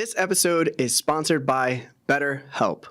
This episode is sponsored by BetterHelp.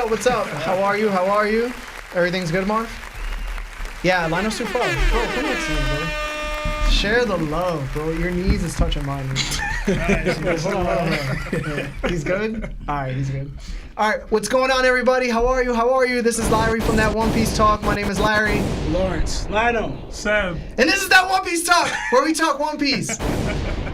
What's up? How are you? Everything's good, Marv? Yeah, line up too far. Bro, come next to me, bro. Share the love, bro. Your knees is touching mine. Hold on. He's good? Alright, he's good. Alright, what's going on, everybody? How are you? This is Larry from That One Piece Talk. My name is Larry. Lawrence. Lino. Sam. And this is That One Piece Talk, where we talk One Piece.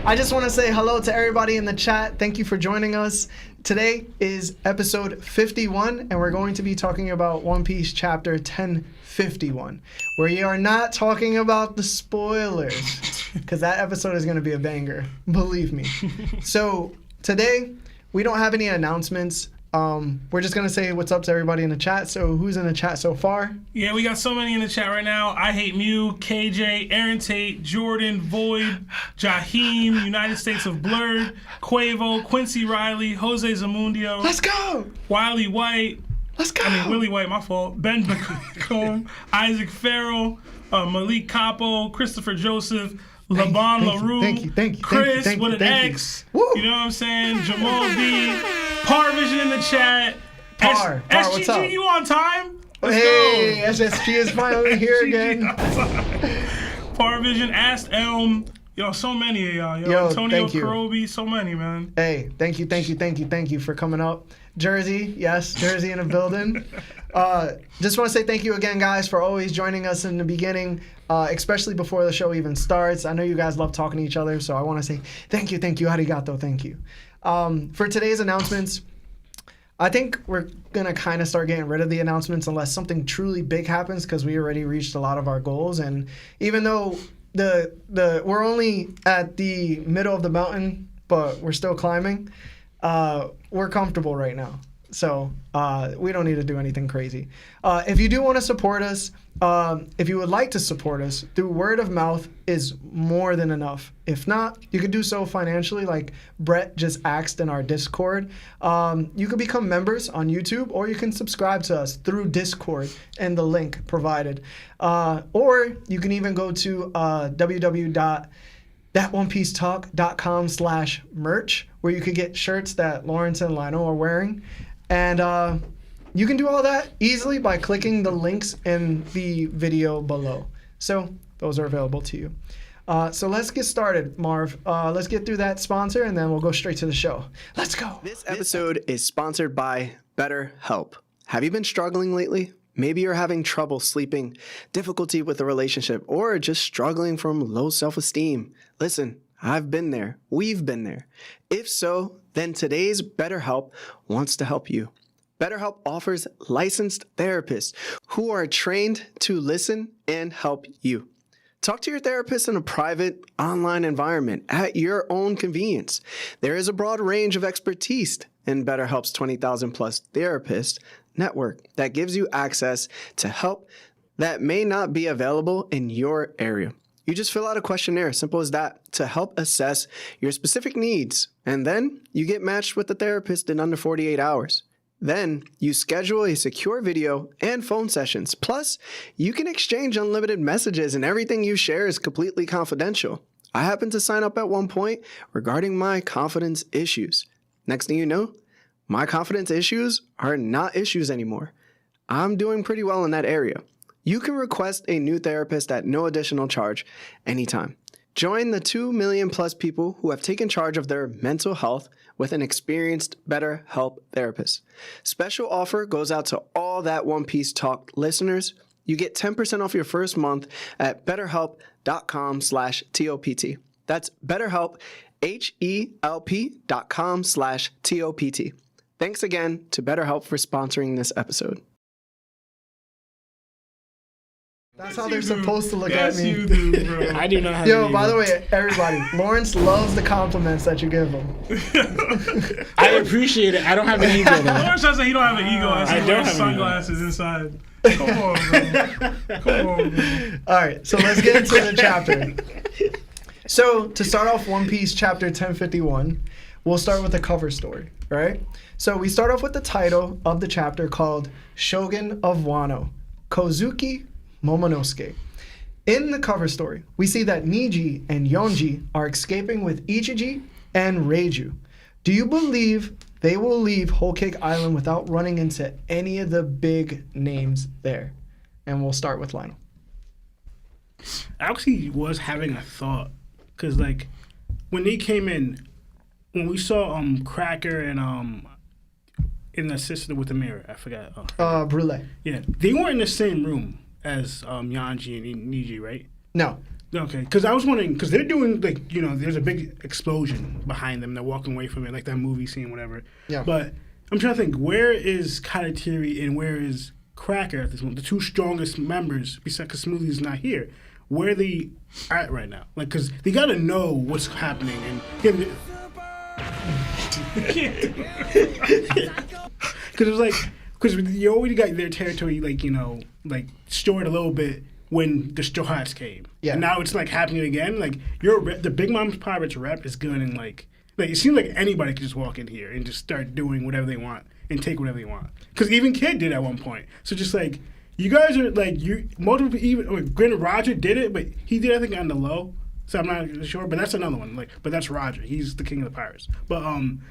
I just want to say hello to everybody in the chat. Thank you for joining us. Today is episode 51, and we're going to be talking about One Piece chapter 1051, where you are not talking about the spoilers, because that episode is going to be a banger, believe me. So today, we don't have any announcements. We're just going to say what's up to everybody in the chat. So who's in the chat so far? Yeah, we got so many in the chat right now. I Hate Mew, KJ, Aaron Tate, Jordan, Void, Jaheem, United States of Blurred, Quavo, Quincy Riley, Jose Zamundio. Let's go! Wiley White. Let's go! Willie White, my fault. Ben McComb, Isaac Farrell, Malik Capo, Christopher Joseph, Laban LaRue, thank you, Chris thank you, with an thank X. You. You know what I'm saying? Jamal D, Parvision in the chat. Par, what's up? SGG, you on time? Let's Hey, go. SSG is finally here again. Parvision, Asked Elm. Yo, so many of y'all. Yo, Antonio thank you. Karobi, so many, man. Hey, thank you for coming up. Jersey, yes, Jersey in the building. Just want to say thank you again, guys, for always joining us in the beginning, especially before the show even starts. I know you guys love talking to each other, so I want to say thank you, arigato, thank you. For today's announcements, I think we're going to kind of start getting rid of the announcements unless something truly big happens, because we already reached a lot of our goals. And even though we're only at the middle of the mountain, but we're still climbing, we're comfortable right now. So we don't need to do anything crazy. If you do want to support us, if you would like to support us, through word of mouth is more than enough. If not, you could do so financially, like Brett just asked in our Discord. You can become members on YouTube, or you can subscribe to us through Discord and the link provided. Or you can even go to www.thatonepiecetalk.com/merch, where you could get shirts that Lawrence and Lino are wearing. And you can do all that easily by clicking the links in the video below. So those are available to you. So let's get started, Marv. Let's get through that sponsor, and then we'll go straight to the show. Let's go. This episode is sponsored by BetterHelp. Have you been struggling lately? Maybe you're having trouble sleeping, difficulty with a relationship, or just struggling from low self-esteem. Listen, I've been there. We've been there. If so, then today's BetterHelp wants to help you. BetterHelp offers licensed therapists who are trained to listen and help you. Talk to your therapist in a private, online environment at your own convenience. There is a broad range of expertise in BetterHelp's 20,000 plus therapist network that gives you access to help that may not be available in your area. You just fill out a questionnaire, simple as that, to help assess your specific needs. And then you get matched with a therapist in under 48 hours. Then you schedule a secure video and phone sessions. Plus, you can exchange unlimited messages, and everything you share is completely confidential. I happened to sign up at one point regarding my confidence issues. Next thing you know, my confidence issues are not issues anymore. I'm doing pretty well in that area. You can request a new therapist at no additional charge anytime. Join the 2 million plus people who have taken charge of their mental health with an experienced BetterHelp therapist. Special offer goes out to all That One Piece Talk listeners. You get 10% off your first month at betterhelp.com/TOPT. That's BetterHelp, HELP.com/TOPT. Thanks again to BetterHelp for sponsoring this episode. That's how they're supposed to look at me. Yes, you do, bro. I do not have Yo, an by ego. the way, everybody, Lawrence loves the compliments that you give him. I appreciate it. I don't have an ego though. Lawrence says that he don't have an ego as I he don't wears have an ego. sunglasses inside. Come on, bro. Come on, bro. All right, so let's get into the chapter. So to start off One Piece chapter 1051, we'll start with the cover story, right? So we start off with the title of the chapter called Shogun of Wano, Kozuki Momonosuke. In the cover story, we see that Niji and Yonji are escaping with Ichiji and Reiju. Do you believe they will leave Whole Cake Island without running into any of the big names there? And we'll start with Lionel. I actually was having a thought, cause like when they came in, when we saw Cracker and the assistant with the mirror, I forgot. Brule. Yeah, they weren't in the same room as Yanji and Niji, right? No. Okay, because I was wondering, because they're doing, like, you know, there's a big explosion behind them. They're walking away from it, like that movie scene, whatever. Yeah. But I'm trying to think, where is Karatiri and where is Cracker at this moment? The two strongest members, because Smoothie's not here. Where are they at right now? Like, because they got to know what's happening. And because it was like, because you already got their territory, like, you know, like stored a little bit when the Straw Hats came. Yeah. And now it's like happening again. Like the Big Mom's Pirates rep is good, and like it seems like anybody could just walk in here and just start doing whatever they want and take whatever they want. Because even Kid did at one point. So just like you guys are like multiple even granted Roger did it, but he did I think on the low. So I'm not sure, but that's another one. Like, but that's Roger. He's the king of the pirates. But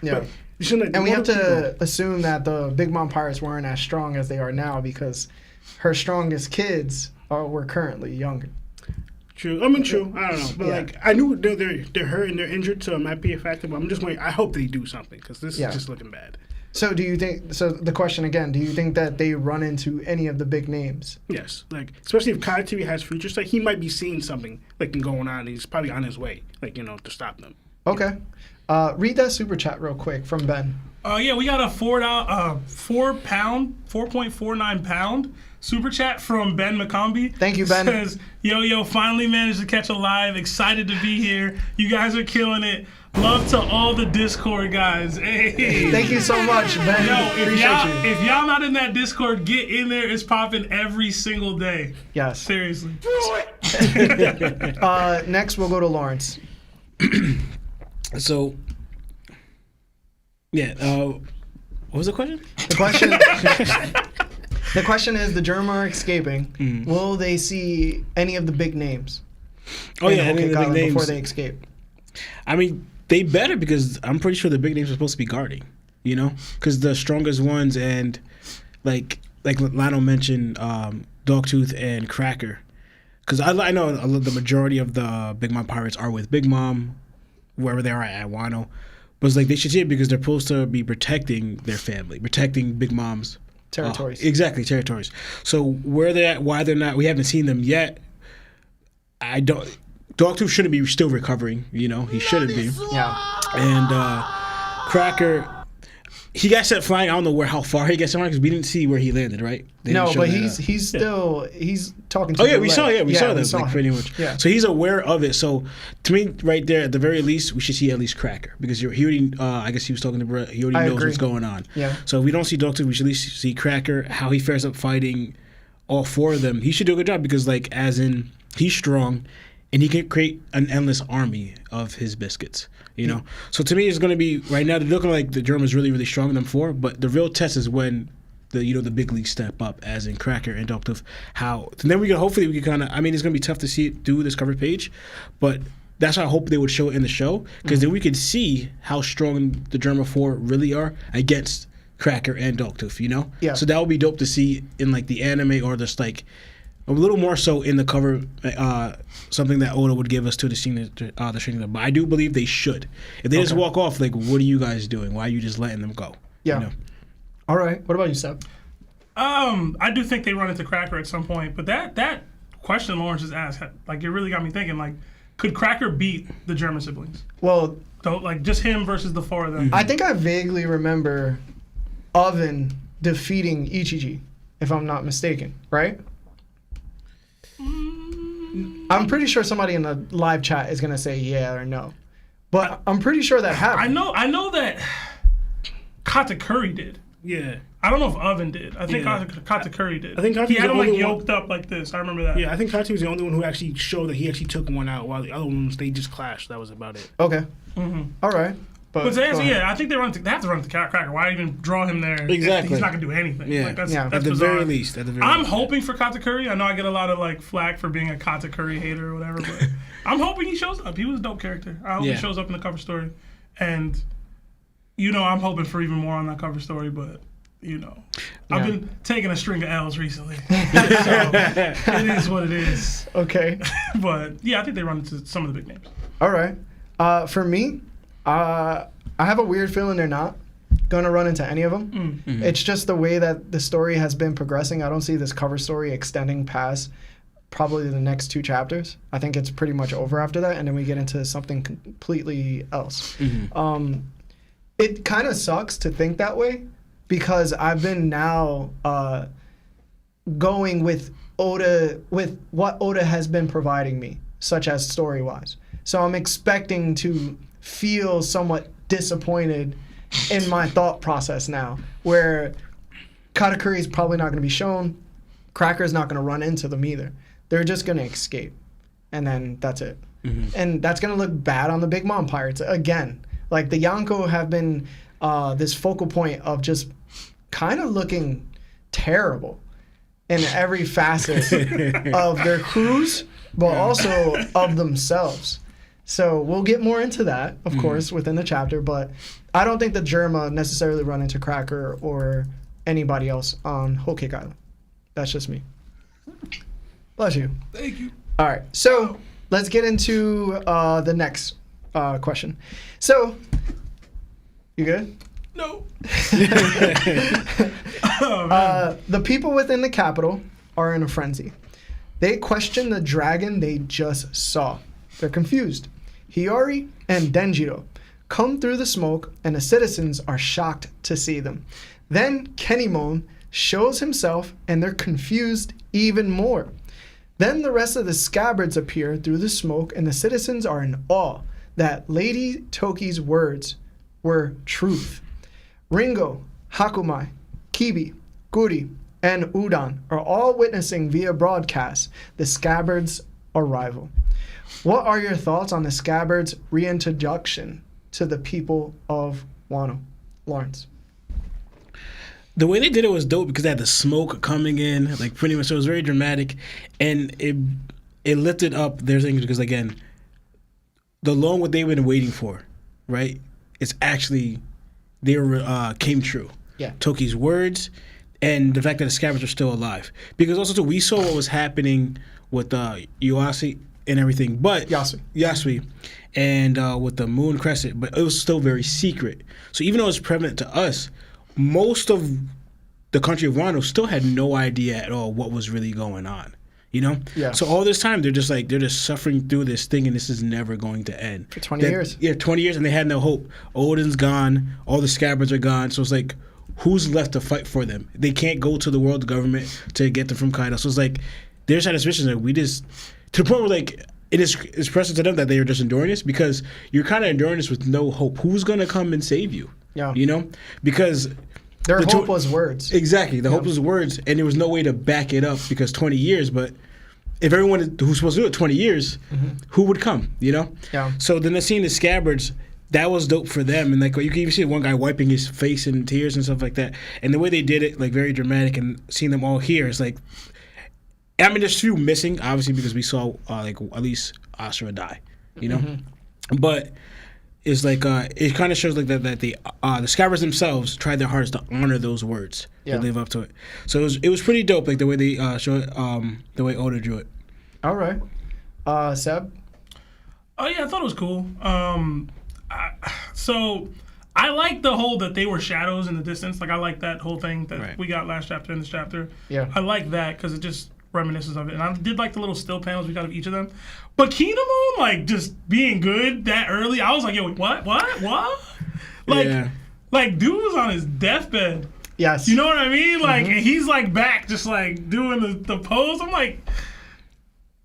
yeah. But you shouldn't, And we have to assume that the Big Mom Pirates weren't as strong as they are now because her strongest kids were currently younger. True. I mean, true. I don't know, but Yeah. like I knew they're hurt and they're injured, so it might be a factor. But I'm just waiting. I hope they do something because this is just looking bad. So do you think? So the question again: do you think that they run into any of the big names? Yes, like especially if Karatiri has future sight, he might be seeing something like going on. And he's probably on his way, like to stop them. Okay. Read that super chat real quick from Ben. Yeah, we got a £4.49 pound super chat from Ben McCombie. Thank you, Ben. Says, yo, finally managed to catch a live. Excited to be here. You guys are killing it. Love to all the Discord guys. Hey. Thank you so much, Ben. Yo, Appreciate you. if y'all not in that Discord, get in there. It's popping every single day. Yes. Seriously. Next, we'll go to Lawrence. So, yeah. What was the question? The question is: the Germa are escaping. Will they see any of the big names? Oh yeah, Whole any of Cake the big Island names. before they escape. I mean, they better because I'm pretty sure the big names are supposed to be guarding. Because the strongest ones and like Lionel mentioned, Dogtooth and Cracker. Because I know the majority of the Big Mom Pirates are with Big Mom, wherever they are at Wano. But it's like they should see it because they're supposed to be protecting their family, protecting Big Mom's Territories. Exactly, territories. So where they're at, why they're not, we haven't seen them yet. Dogtooth shouldn't be still recovering, he shouldn't be. Yeah. And Cracker, he got set flying. I don't know how far he got set flying because we didn't see where he landed, right? They No, didn't show but that. he's talking to. Oh yeah, Brule. we saw that. we Like saw him. pretty much. Yeah. So he's aware of it. So to me, right there, at the very least, we should see at least Cracker because he already. I guess he was talking to Brett. He already knows agree. what's going on. Yeah. So if we don't see Dogtooth, we should at least see Cracker. How he fares up fighting all four of them. He should do a good job because, like, as in he's strong, and he can create an endless army of his biscuits. So to me, it's going to be right now. They're looking like the Germans really, really strong in them four, but the real test is when the big leagues step up, as in Cracker and Dogtooth. And then hopefully we can kind of. I mean, it's going to be tough to see it through this cover page, but that's how I hope they would show it in the show because then we could see how strong the German four really are against Cracker and Dogtooth. Yeah. So that would be dope to see in like the anime or just like a little more so in the cover, something that Oda would give us to the scene, the string. But I do believe they should. If they just walk off, like, what are you guys doing? Why are you just letting them go? Yeah. All right. What about you, Seb? I do think they run into Cracker at some point, but that question Lawrence just asked, like, it really got me thinking, like, could Cracker beat the German siblings? Well, So, like, just him versus the four of them. I think I vaguely remember Oven defeating Ichiji, if I'm not mistaken, right? I'm pretty sure somebody in the live chat is gonna say yeah or no, but I'm pretty sure that happened. I know that Katakuri did. Yeah. I don't know if Oven did. I think Katakuri did. I think Katakuri he had him was like the only yoked up like this. I remember that. Yeah, I think Katakuri was the only one who actually showed that he actually took one out, while the other ones they just clashed. That was about it. Okay. All right. But to answer, I think they have to run to Cracker. Why even draw him there? Exactly. He's not gonna do anything. Yeah. Like, that's At the bizarre. very least. I'm hoping for Katakuri. I know I get a lot of like flack for being a Katakuri hater or whatever, but I'm hoping he shows up. He was a dope character. I hope he shows up in the cover story, and I'm hoping for even more on that cover story. But I've been taking a string of L's recently, so it is what it is. Okay. But yeah, I think they run into some of the big names. All right. For me, I have a weird feeling they're not gonna run into any of them. It's just the way that the story has been progressing. I don't see this cover story extending past probably the next 2 chapters. I think it's pretty much over after that, and then we get into something completely else. It kind of sucks to think that way, because I've been now going with what Oda has been providing me, such as story-wise. So I'm expecting to feel somewhat disappointed in my thought process now, where Katakuri is probably not going to be shown. Cracker's not going to run into them either. They're just going to escape, and then that's it. And that's going to look bad on the Big Mom Pirates again. Like, the Yonko have been this focal point of just kind of looking terrible in every facet of their crews, but also of themselves. So we'll get more into that, of course, within the chapter, but I don't think the Germa necessarily run into Cracker or anybody else on Whole Cake Island. That's just me. Bless you. Thank you. All right, so let's get into the next question. So, you good? No. The people within the capital are in a frenzy. They question the dragon they just saw. They're confused. Hiyori and Denjiro come through the smoke, and the citizens are shocked to see them. Then Kenimon shows himself, and they're confused even more. Then the rest of the scabbards appear through the smoke, and the citizens are in awe that Lady Toki's words were truth. Ringo, Hakumai, Kibi, Guri, and Udan are all witnessing via broadcast the scabbards' arrival. What are your thoughts on the scabbards' reintroduction to the people of Wano? Lawrence. The way they did it was dope because they had the smoke coming in, like pretty much. So it was very dramatic, and it lifted up their things because, again, the long what they've been waiting for, right? It's actually came true. Yeah. Toki's words and the fact that the scabbards are still alive. Because also too, we saw what was happening with Yuasi and everything, but Yasui and with the Moon Crescent, but it was still very secret. So even though it's prevalent to us, most of the country of Wano still had no idea at all what was really going on. You know? Yeah. So all this time they're just suffering through this thing, and this is never going to end. For 20 years. Yeah, 20 years, and they had no hope. Odin's gone, all the scabbards are gone, so it's like, who's left to fight for them? They can't go to the world government to get them from Kaido. So it's like, they're just had this vision that we just, to the point where like, it's pressing to them that they are just enduring this, because you're kind of enduring this with no hope. Who's going to come and save you? Yeah. You know? Because their hope was words. Exactly. The hope was words, and there was no way to back it up because 20 years, but if everyone who's supposed to do it 20 years, who would come, you know? Yeah. So then seeing the scabbards, that was dope for them. And like you can even see one guy wiping his face in tears and stuff like that. And the way they did it, like very dramatic, and seeing them all here, it's like, I mean, there's few missing, obviously, because we saw like at least Asura die, you know? But it's like, it kind of shows like that the scabbards themselves tried their hardest to honor those words, to live up to it. So it was pretty dope, like the way they showed it, the way Oda drew it. All right. Seb? Oh, yeah, I thought it was cool. So I like the whole that they were shadows in the distance. Like, I like that whole thing that we got last chapter in this chapter. Yeah. I like that because it just reminisces of it. And I did like the little still panels we got of each of them. But Kinemon, like, just being good that early, I was like, yo, what? Like, dude was on his deathbed. Yes. You know what I mean? Like, and he's, like, back just, like, doing the pose. I'm like,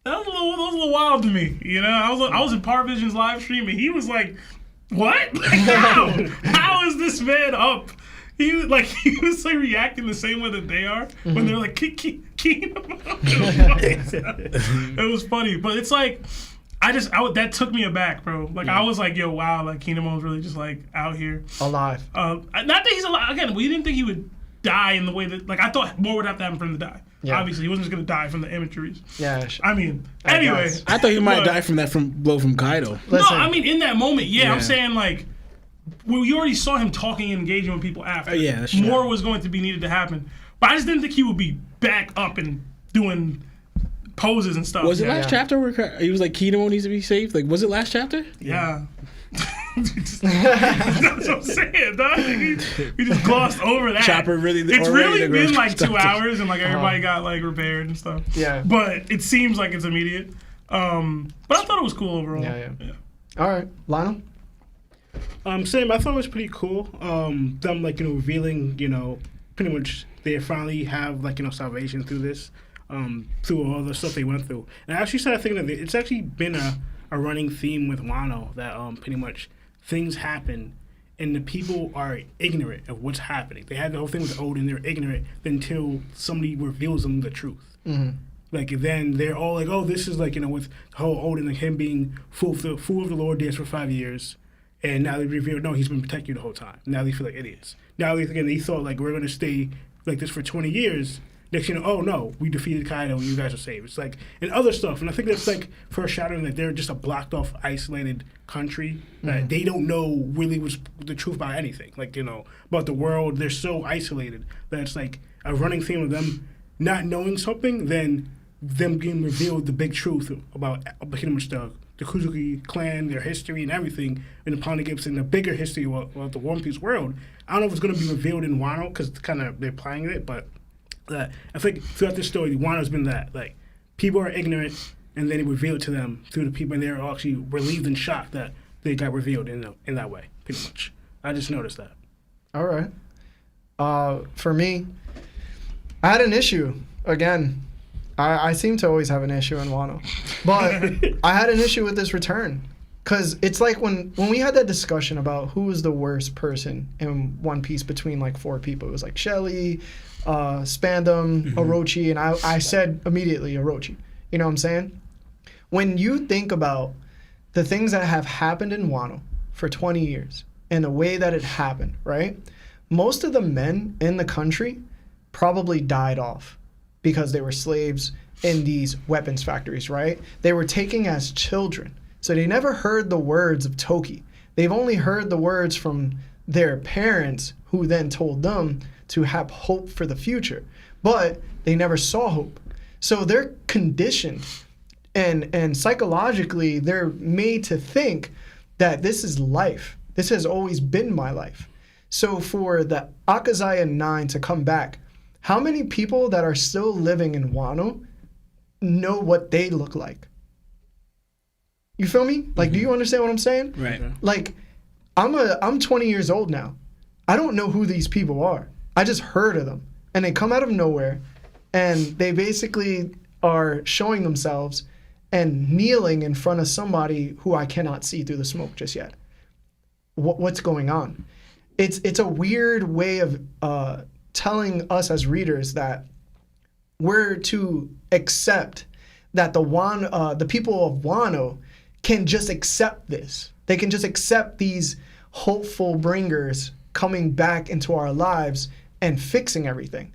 That was a little wild to me. You know, I was in Parvision's live stream, and he was like, "What? How is this man up?" He was like reacting the same way that they are when they're like kicking him up. It was funny, but it's like that took me aback, bro. Like I was like, "Yo, wow!" Like Kinemon's really just like out here alive. Not that he's alive. Again, we didn't think he would die in the way that I thought more would have to happen for him to die. Yeah. Obviously, he wasn't just gonna die from the imageries. Yeah. I mean, anyway. I thought he might die from that blow from Kaido. Listen, no, I mean in that moment, yeah. I'm saying like, we already saw him talking and engaging with people after. Yeah, that's more true. was going to be needed to happen, but I just didn't think he would be back up and doing poses and stuff. Was it last chapter where he was like Kinemon needs to be saved? Like, was it last chapter? Yeah. That's what I'm saying, dog. We just glossed over that. Chopper really. It's really been like 2 hours, and like everybody got like repaired and stuff. Yeah. But it seems like it's immediate. But I thought it was cool overall. Yeah. All right, Lionel. Same. I thought it was pretty cool. Them like revealing pretty much they finally have like salvation through this, through all the stuff they went through. And I actually started thinking that it's actually been a running theme with Wano that pretty much things happen and the people are ignorant of what's happening. They had the whole thing with Odin, they're ignorant until somebody reveals them the truth. Mm-hmm. Like then they're all like, oh, this is like with the whole Odin, like him being fool of the Lord dance for 5 years, and now they reveal no, he's been protecting you the whole time. Now they feel like idiots. Now they thought like we're gonna stay like this for 20 years. Next oh no, we defeated Kaido and you guys are saved. It's like, and other stuff. And I think that's like foreshadowing that they're just a blocked off, isolated country. That they don't know really what's the truth about anything. Like, about the world. They're so isolated that it's like a running theme of them not knowing something, then them being revealed the big truth about pretty much the Kuzuki clan, their history and everything, and the Poneglyphs and the bigger history of the One Piece world. I don't know if it's going to be revealed in Wano because kind of they're playing it, but I think throughout this story, Wano's been that. Like, people are ignorant, and then it revealed to them through the people, and they're actually relieved and shocked that they got revealed in that way, pretty much. I just noticed that. All right. For me, I had an issue. Again, I seem to always have an issue in Wano. But I had an issue with this return. Because it's like when we had that discussion about who was the worst person in One Piece between like 4 people. It was like Shelly, Spandam, Orochi, and I said immediately Orochi. You know what I'm saying? When you think about the things that have happened in Wano for 20 years and the way that it happened, right? Most of the men in the country probably died off because they were slaves in these weapons factories, right? They were taken as children. So they never heard the words of Toki. They've only heard the words from their parents who then told them to have hope for the future. But they never saw hope. So they're conditioned and psychologically they're made to think that this is life. This has always been my life. So for the Akazaya 9 to come back, how many people that are still living in Wano know what they look like? You feel me? Like, do you understand what I'm saying? Right. Like, I'm 20 years old now. I don't know who these people are. I just heard of them. And they come out of nowhere, and they basically are showing themselves and kneeling in front of somebody who I cannot see through the smoke just yet. What's going on? It's a weird way of telling us as readers that we're to accept that the people of Wano can just accept this. They can just accept these hopeful bringers coming back into our lives and fixing everything.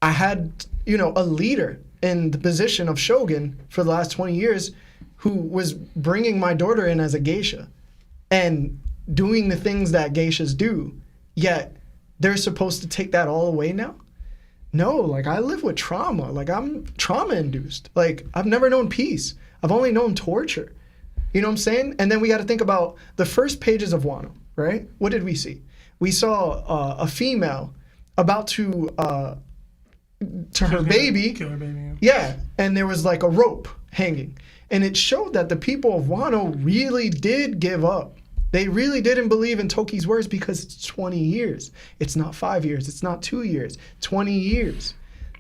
I had, a leader in the position of Shogun for the last 20 years who was bringing my daughter in as a geisha and doing the things that geishas do, yet they're supposed to take that all away now? No, like, I live with trauma. Like, I'm trauma-induced. Like, I've never known peace. I've only known torture. You know what I'm saying? And then we got to think about the first pages of Wano, right? What did we see? We saw a female about to her baby. Kill her baby, yeah. And there was like a rope hanging. And it showed that the people of Wano really did give up. They really didn't believe in Toki's words because it's 20 years. It's not 5 years. It's not 2 years. 20 years.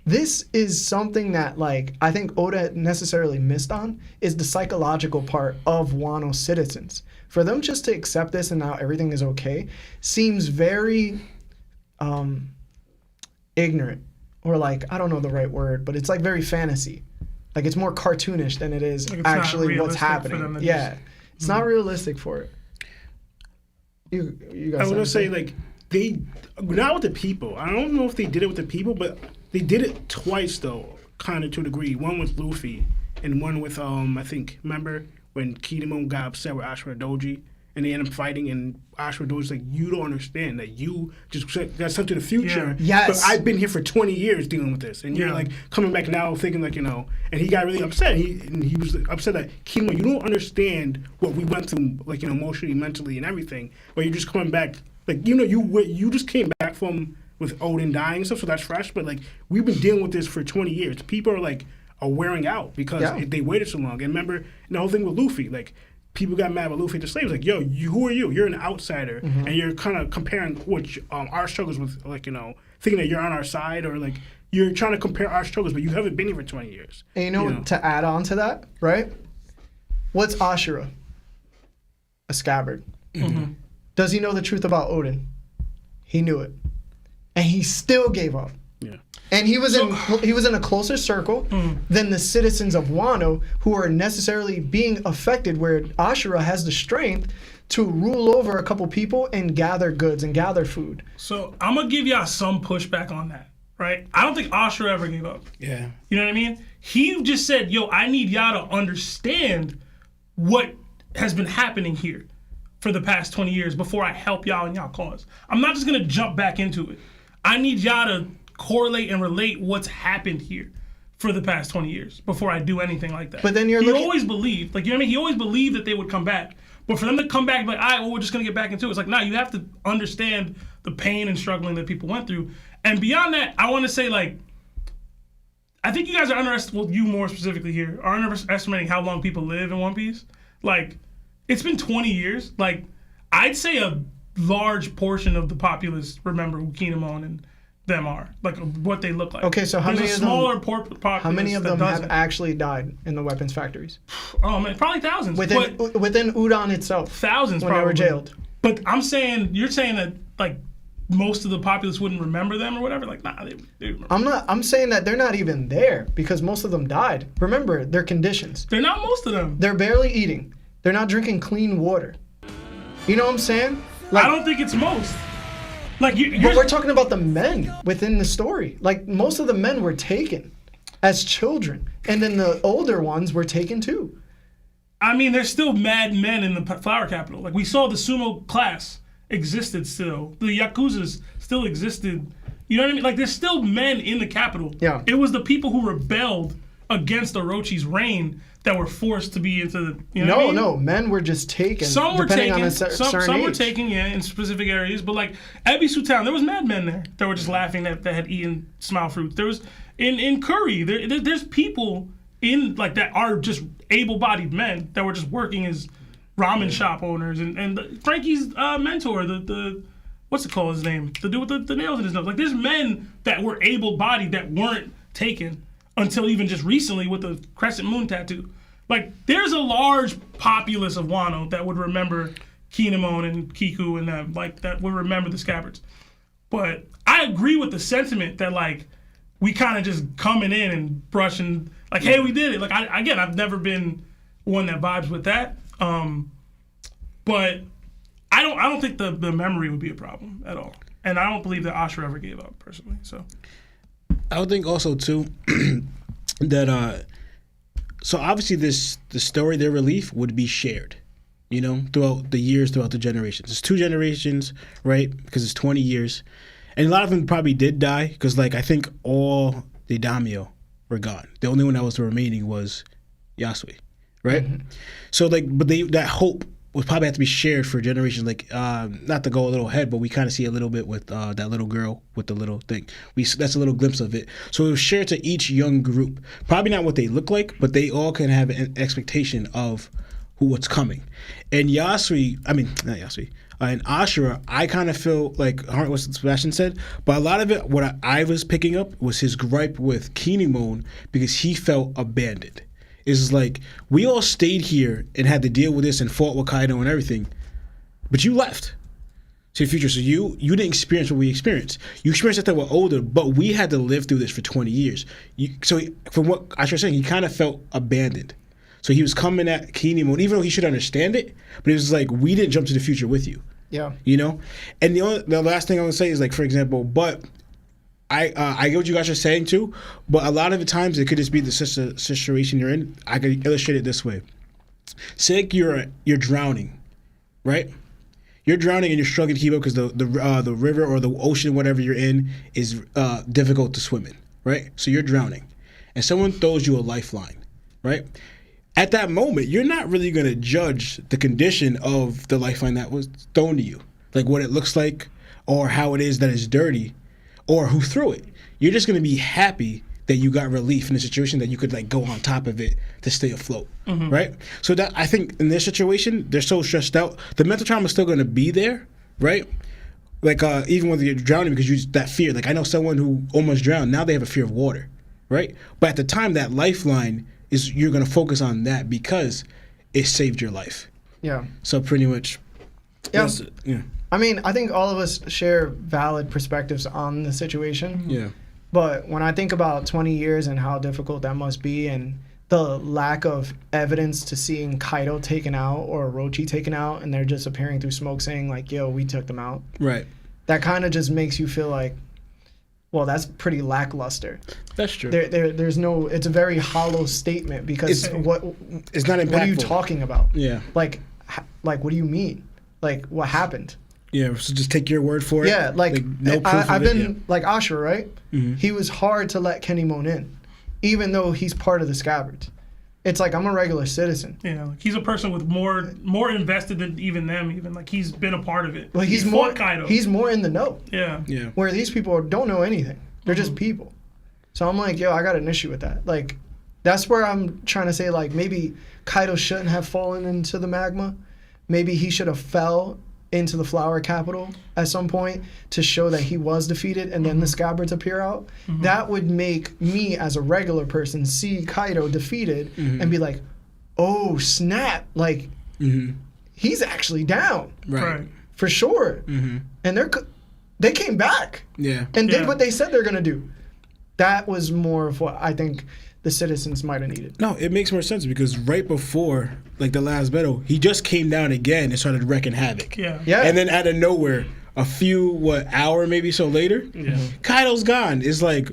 This is something that, like, I think Oda necessarily missed on, is the psychological part of Wano citizens. For them just to accept this and now everything is okay seems very ignorant, or like, I don't know the right word, but it's like very fantasy. Like, it's more cartoonish than it is Like actually what's happening. Yeah, it's not realistic for it. You guys. I want to say, like, they, not with the people. I don't know if they did it with the people, but they did it twice though, kind of to a degree. One with Luffy, and one with I think, remember when Kinemon got upset with Ashura Doji, and they ended up fighting, and Ashura Doji's like, you don't understand that you just got sent to the future. Yeah. Yes. But I've been here for 20 years dealing with this, and you're like coming back now thinking like, you know, and he got really upset. He was upset that Kinemon, you don't understand what we went through, like, you know, emotionally, mentally, and everything. But you're just coming back, like, you know, you just came back from with Odin dying and stuff, so that's fresh. But like, we've been dealing with this for 20 years. People are wearing out because they waited so long. And remember the whole thing with Luffy, like, people got mad with Luffy the slaves, like, yo, who are you? You're an outsider, and you're kind of comparing what our struggles with, like, you know, thinking that you're on our side, or like you're trying to compare our struggles, but you haven't been here for 20 years. And you know, to add on to that, right? What's Ashura? A scabbard. Mm-hmm. Does he know the truth about Odin? He knew it, and he still gave up. Yeah. And he was in a closer circle than the citizens of Wano, who are necessarily being affected, where Ashura has the strength to rule over a couple people and gather goods and gather food. So I'm gonna give y'all some pushback on that, right? I don't think Ashura ever gave up. Yeah. You know what I mean? He just said, yo, I need y'all to understand what has been happening here for the past 20 years before I help y'all in y'all cause. I'm not just gonna jump back into it. I need y'all to correlate and relate what's happened here for the past 20 years before I do anything like that. But then he always believed, like, you know what I mean? He always believed that they would come back. But for them to come back and be like, all right, well, we're just going to get back into it. It's like, nah, you have to understand the pain and struggling that people went through. And beyond that, I want to say, like, I think you guys are underestimating, well, you more specifically here, are underestimating how long people live in One Piece. Like, it's been 20 years. Like, I'd say a large portion of the populace remember who Kinemon and them are, like, what they look like. Okay, so how many of them have actually died in the weapons factories? Oh man, probably thousands. Within Udon itself, thousands when probably. They were jailed. But you're saying that, like, most of the populace wouldn't remember them or whatever. Like, nah, they remember. I'm saying that they're not even there because most of them died. Remember their conditions. They're not most of them. They're barely eating. They're not drinking clean water. You know what I'm saying? Like, I don't think it's most. Like, but we're talking about the men within the story. Like, most of the men were taken as children, and then the older ones were taken too. I mean, there's still mad men in the Flower Capital. Like, we saw the sumo class existed still. The Yakuzas still existed. You know what I mean? Like, there's still men in the capital. Yeah. It was the people who rebelled against Orochi's reign that were forced to be into the, you know what I mean? No, men were just taken. Some were depending taken. On a certain some age. were taken, yeah, in specific areas. But like Ebisu Town, there was mad men there that were just laughing that had eaten smile fruits. There was in Curry, there's people in like that are just able-bodied men that were just working as ramen shop owners. And Frankie's mentor, the what's it called his name? The dude with the nails in his nose. Like, there's men that were able-bodied that weren't taken until even just recently with the crescent moon tattoo. Like, there's a large populace of Wano that would remember Kinemon and Kiku and them, like, that would remember the Scabbards. But I agree with the sentiment that, like, we kind of just coming in and brushing, like, hey, we did it. Like, I've never been one that vibes with that. But I don't think the memory would be a problem at all. And I don't believe that Ashura ever gave up, personally, so. I would think also too that so obviously the story, their relief would be shared, you know, throughout the years, throughout the generations. It's 2 generations, right? Because it's 20 years, and a lot of them probably did die because, like, I think all the daimyo were gone. The only one that was remaining was Yasui, right? Mm-hmm. So like, but that hope would probably have to be shared for generations. Like, not to go a little ahead, but we kind of see a little bit with that little girl with the little thing. That's a little glimpse of it. So it was shared to each young group. Probably not what they look like, but they all can have an expectation of what's coming. And not Yasui, In Ashura, I kind of feel like what Sebastian said, but a lot of it, what I was picking up was his gripe with Kinemon because he felt abandoned. It's like, we all stayed here and had to deal with this and fought with Kaido and everything, but you left to the future. So you didn't experience what we experienced. You experienced it that we're older, but we had to live through this for 20 years. From what I was saying, he kind of felt abandoned. So he was coming at Kinemon, even though he should understand it, but it was like, we didn't jump to the future with you. Yeah. You know? And the last thing I want to say is, like, for example, but I get what you guys are saying too, but a lot of the times it could just be the situation you're in. I could illustrate it this way. Say like you're drowning, right? You're drowning and you're struggling to keep up because the river or the ocean, whatever you're in, is difficult to swim in, right? So you're drowning, and someone throws you a lifeline, right? At that moment, you're not really going to judge the condition of the lifeline that was thrown to you, like what it looks like or how it is that it's dirty or who threw it. You're just going to be happy that you got relief in a situation that you could like go on top of it to stay afloat, right? So that I think in this situation, they're so stressed out. The mental trauma is still going to be there, right? Like even when you're drowning because that fear. Like I know someone who almost drowned. Now they have a fear of water, right? But at the time, that lifeline you're going to focus on that because it saved your life. Yeah. So pretty much. Yeah. Yeah. I mean, I think all of us share valid perspectives on the situation. Yeah. But when I think about 20 years and how difficult that must be and the lack of evidence to seeing Kaido taken out or Orochi taken out and they're just appearing through smoke saying like, yo, we took them out. Right. That kind of just makes you feel like, well, that's pretty lackluster. That's true. There's no, it's a very hollow statement because It's what not impactful. What are you talking about? Yeah. Like, what do you mean? Like, what happened? Yeah, so just take your word for it. Yeah, like no proof I've of it, been like Ashura, right? Mm-hmm. He was hard to let Kinemon in, even though he's part of the Scabbards. It's like I'm a regular citizen. Yeah, like he's a person with more invested than even them. Even like he's been a part of it. Like he's more Kaido. He's more in the know. Yeah. Yeah. Where these people don't know anything. They're just people. So I'm like, yo, I got an issue with that. Like, that's where I'm trying to say like maybe Kaido shouldn't have fallen into the magma. Maybe he should have fell into the flower capital at some point to show that he was defeated and then the Scabbards appear out. That would make me as a regular person see Kaido defeated and be like, oh snap, like he's actually down. Right. For sure. And they came back and did what they said they're gonna do. That was more of what I think the citizens might have needed. No, it makes more sense because right before, like the last battle, he just came down again and started wrecking havoc. Yeah. And then out of nowhere, a few hour maybe so later, Kaido's gone. It's like,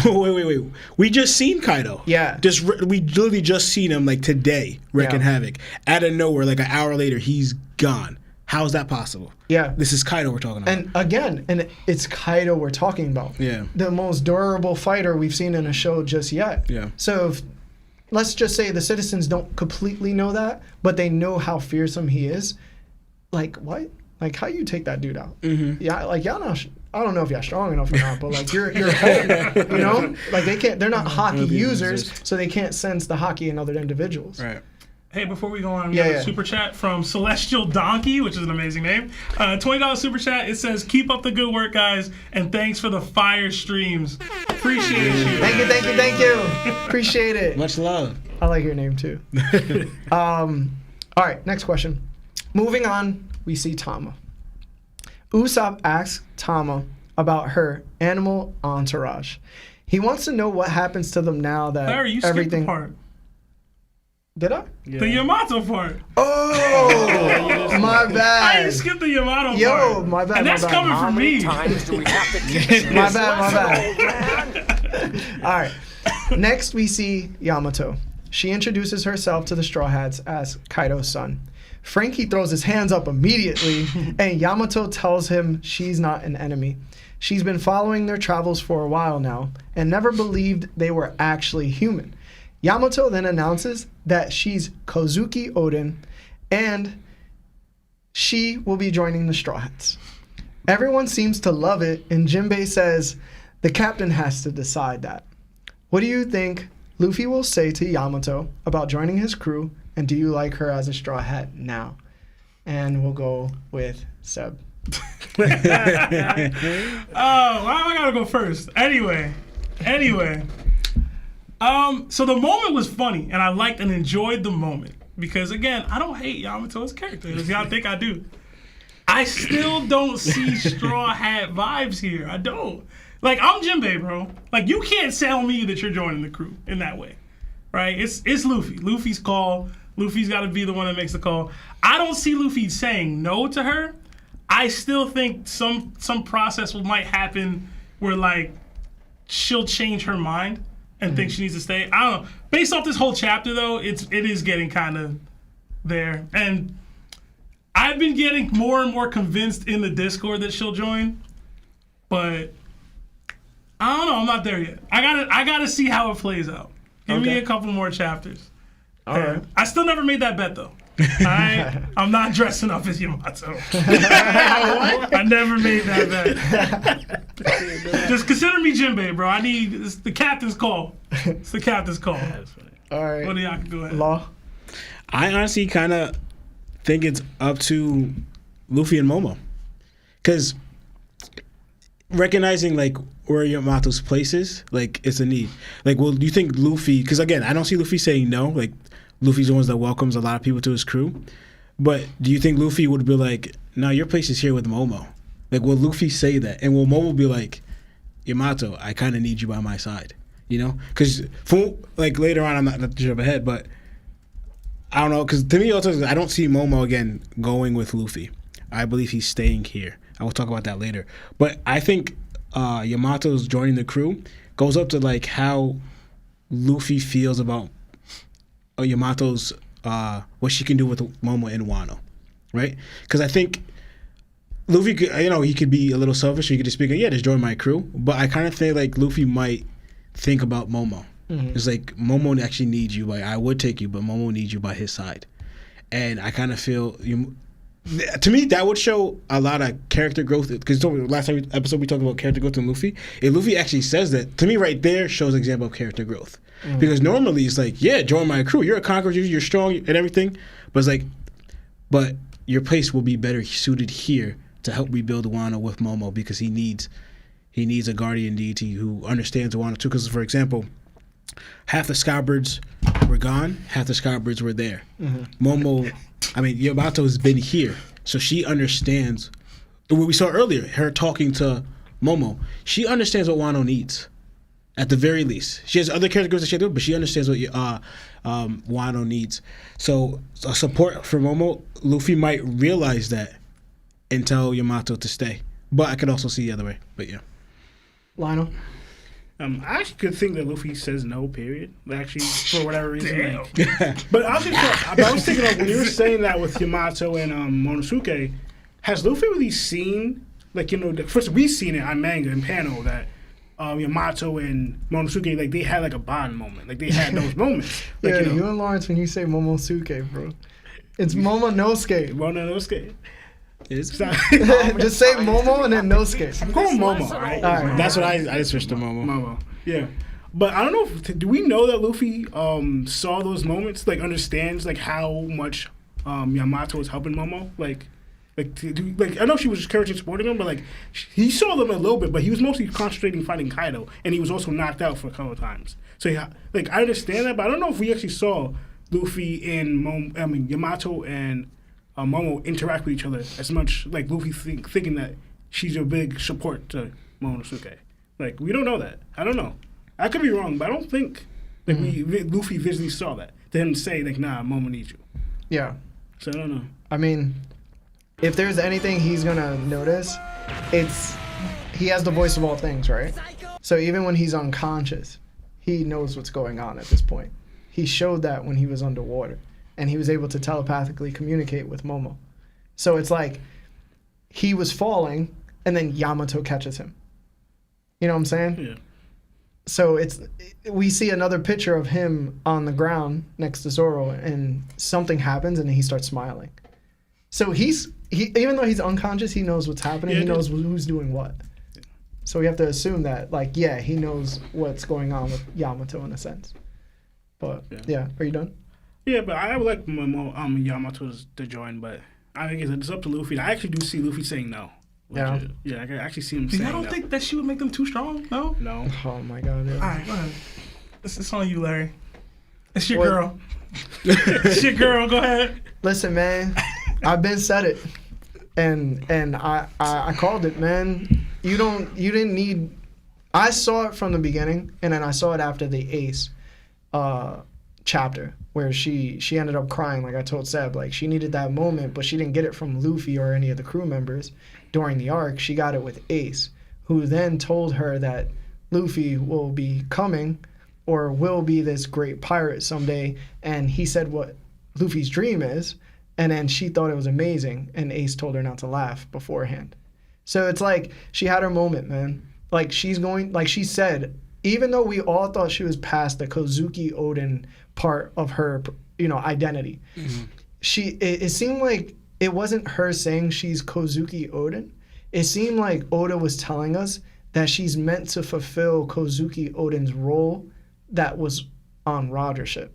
wait. We just seen Kaido. Yeah. We literally just seen him like today wrecking havoc. Out of nowhere, like an hour later, he's gone. How is that possible? Yeah. This is Kaido we're talking about. And again, it's Kaido we're talking about. Yeah. The most durable fighter we've seen in a show just yet. Yeah. So let's just say the citizens don't completely know that, but they know how fearsome he is. Like, what? Like, how you take that dude out? Yeah, like, y'all not... I don't know if y'all strong enough or not, but like you're home, you know? Like they're not hockey users, so they can't sense the hockey in other individuals. Right. Hey, before we go on, we got a super chat from Celestial Donkey, which is an amazing name. $20 super chat. It says, "Keep up the good work, guys, and thanks for the fire streams. Appreciate you." Thank you. Appreciate it. Much love. I like your name too. All right, next question. Moving on, we see Tama. Usopp asks Tama about her animal entourage. He wants to know what happens to them now that Larry, you skipped the part. Did I? Yeah. The Yamato part. Oh, my bad. I didn't skip the Yamato part. Yo, my bad. And that's coming from me. My bad. All right. Next, we see Yamato. She introduces herself to the Straw Hats as Kaido's son. Frankie throws his hands up immediately, and Yamato tells him she's not an enemy. She's been following their travels for a while now, and never believed they were actually human. Yamato then announces that she's Kozuki Oden, and she will be joining the Straw Hats. Everyone seems to love it, and Jinbei says the captain has to decide that. What do you think Luffy will say to Yamato about joining his crew, and do you like her as a Straw Hat now? And we'll go with Seb. Oh, why do I gotta go first? Anyway. So the moment was funny, and I liked and enjoyed the moment. Because, again, I don't hate Yamato's character, as y'all think I do. I still don't see Straw Hat vibes here. I don't. Like, I'm Jinbei, bro. Like, you can't tell me that you're joining the crew in that way, right? It's Luffy. Luffy's call. Luffy's got to be the one that makes the call. I don't see Luffy saying no to her. I still think some process might happen where, like, she'll change her mind and think she needs to stay. I don't know. Based off this whole chapter, though, it is getting kind of there. And I've been getting more and more convinced in the Discord that she'll join, but I don't know. I'm not there yet. I gotta see how it plays out. Give me a couple more chapters. All right. I still never made that bet though. I'm not dressing up as Yamato. I never made that bet. Just consider me Jinbei, bro. It's the captain's call. It's the captain's call. All right. What do y'all go ahead? Law. I honestly kind of think it's up to Luffy and Momo, because recognizing like where Yamato's place is, like it's a need. Like, well, do you think Luffy? Because again, I don't see Luffy saying no. Like, Luffy's the one that welcomes a lot of people to his crew. But do you think Luffy would be like, "No, your place is here with Momo"? Like, will Luffy say that, and will Momo be like, "Yamato, I kind of need you by my side"? You know, because like later on, I'm not to jump ahead, but I don't know, because to me, also, I don't see Momo again going with Luffy. I believe he's staying here. I will talk about that later. But I think Yamato's joining the crew goes up to like how Luffy feels about Yamato's what she can do with Momo and Wano, right? Because I think Luffy, he could be a little selfish. He could just be like, yeah, just join my crew. But I kind of think like Luffy might think about Momo. Mm-hmm. It's like Momo actually needs you. Like, I would take you, but Momo needs you by his side. And I kind of feel, to me, that would show a lot of character growth. Because last episode we talked about character growth in Luffy. If Luffy actually says that, to me right there shows an example of character growth. Mm-hmm. Because normally it's like, yeah, join my crew. You're a conqueror, you're strong and everything. But it's like, but your place will be better suited here to help rebuild Wano with Momo, because he needs a guardian deity who understands Wano too. Because, for example, half the Scoutbirds were gone, half the Scoutbirds were there. Mm-hmm. Yamato's been here, so she understands what we saw earlier, her talking to Momo. She understands what Wano needs, at the very least. She has other characters that she does, but she understands what Wano needs. So support for Momo, Luffy might realize that and tell Yamato to stay. But I could also see the other way. But yeah. Lionel? I actually could think that Luffy says no, period. Actually, for whatever reason. But I was thinking of when you were saying that with Yamato and Momonosuke, has Luffy really seen, first we've seen it on manga and panel that Yamato and Momonosuke, like, they had like a bond moment. Like, they had those moments. Like, you and Lawrence, when you say Momonosuke, bro. It's Momonosuke. Momonosuke. Just say Momo and then Nosuke. I'm calling Momo. Right? All right. That's what I switched to Momo. Momo. Yeah. But I don't know. Do we know that Luffy saw those moments? Like, understands like how much Yamato was helping Momo? I know she was encouraging, supporting him, but like he saw them a little bit. But he was mostly concentrating fighting Kaido, and he was also knocked out for a couple of times. So I understand that, but I don't know if we actually saw Luffy and Yamato and Momo interact with each other as much, like Luffy thinking that she's a big support to Momonosuke. Like, we don't know that. I don't know. I could be wrong, but I don't think Luffy visually saw that. To him say, like, nah, Momo needs you. Yeah. So I don't know. I mean, if there's anything he's going to notice, it's he has the voice of all things, right? So even when he's unconscious, he knows what's going on at this point. He showed that when he was underwater. And he was able to telepathically communicate with Momo. So it's like he was falling, and then Yamato catches him. You know what I'm saying? Yeah. So we see another picture of him on the ground next to Zoro, and something happens, and he starts smiling. So he even though he's unconscious, he knows what's happening. Yeah, he knows who's doing what. Yeah. So we have to assume that, he knows what's going on with Yamato in a sense. But yeah, are you done? Yeah, but I would like Yamato to join, but I think it's up to Luffy. I actually do see Luffy saying no. Yeah. Yeah, I can actually see him saying no. I don't think that she would make them too strong. No. No. Oh my god. Yeah. All right, go ahead. It's on you, Larry. It's your What? girl. It's your girl. Go ahead. Listen, man, I've been said it, and I called it, man. You didn't need. I saw it from the beginning, and then I saw it after the Ace chapter where she ended up crying, like I told Seb. Like, she needed that moment, but she didn't get it from Luffy or any of the crew members during the arc. She got it with Ace, who then told her that Luffy will be coming or will be this great pirate someday, and he said what Luffy's dream is, and then she thought it was amazing, and Ace told her not to laugh beforehand. So it's like she had her moment, man. Like, she said, even though we all thought she was past the Kozuki Oden part of her, identity, it seemed like it wasn't her saying she's Kozuki Oden. It seemed like Oda was telling us that she's meant to fulfill Kozuki Oden's role that was on Roger ship.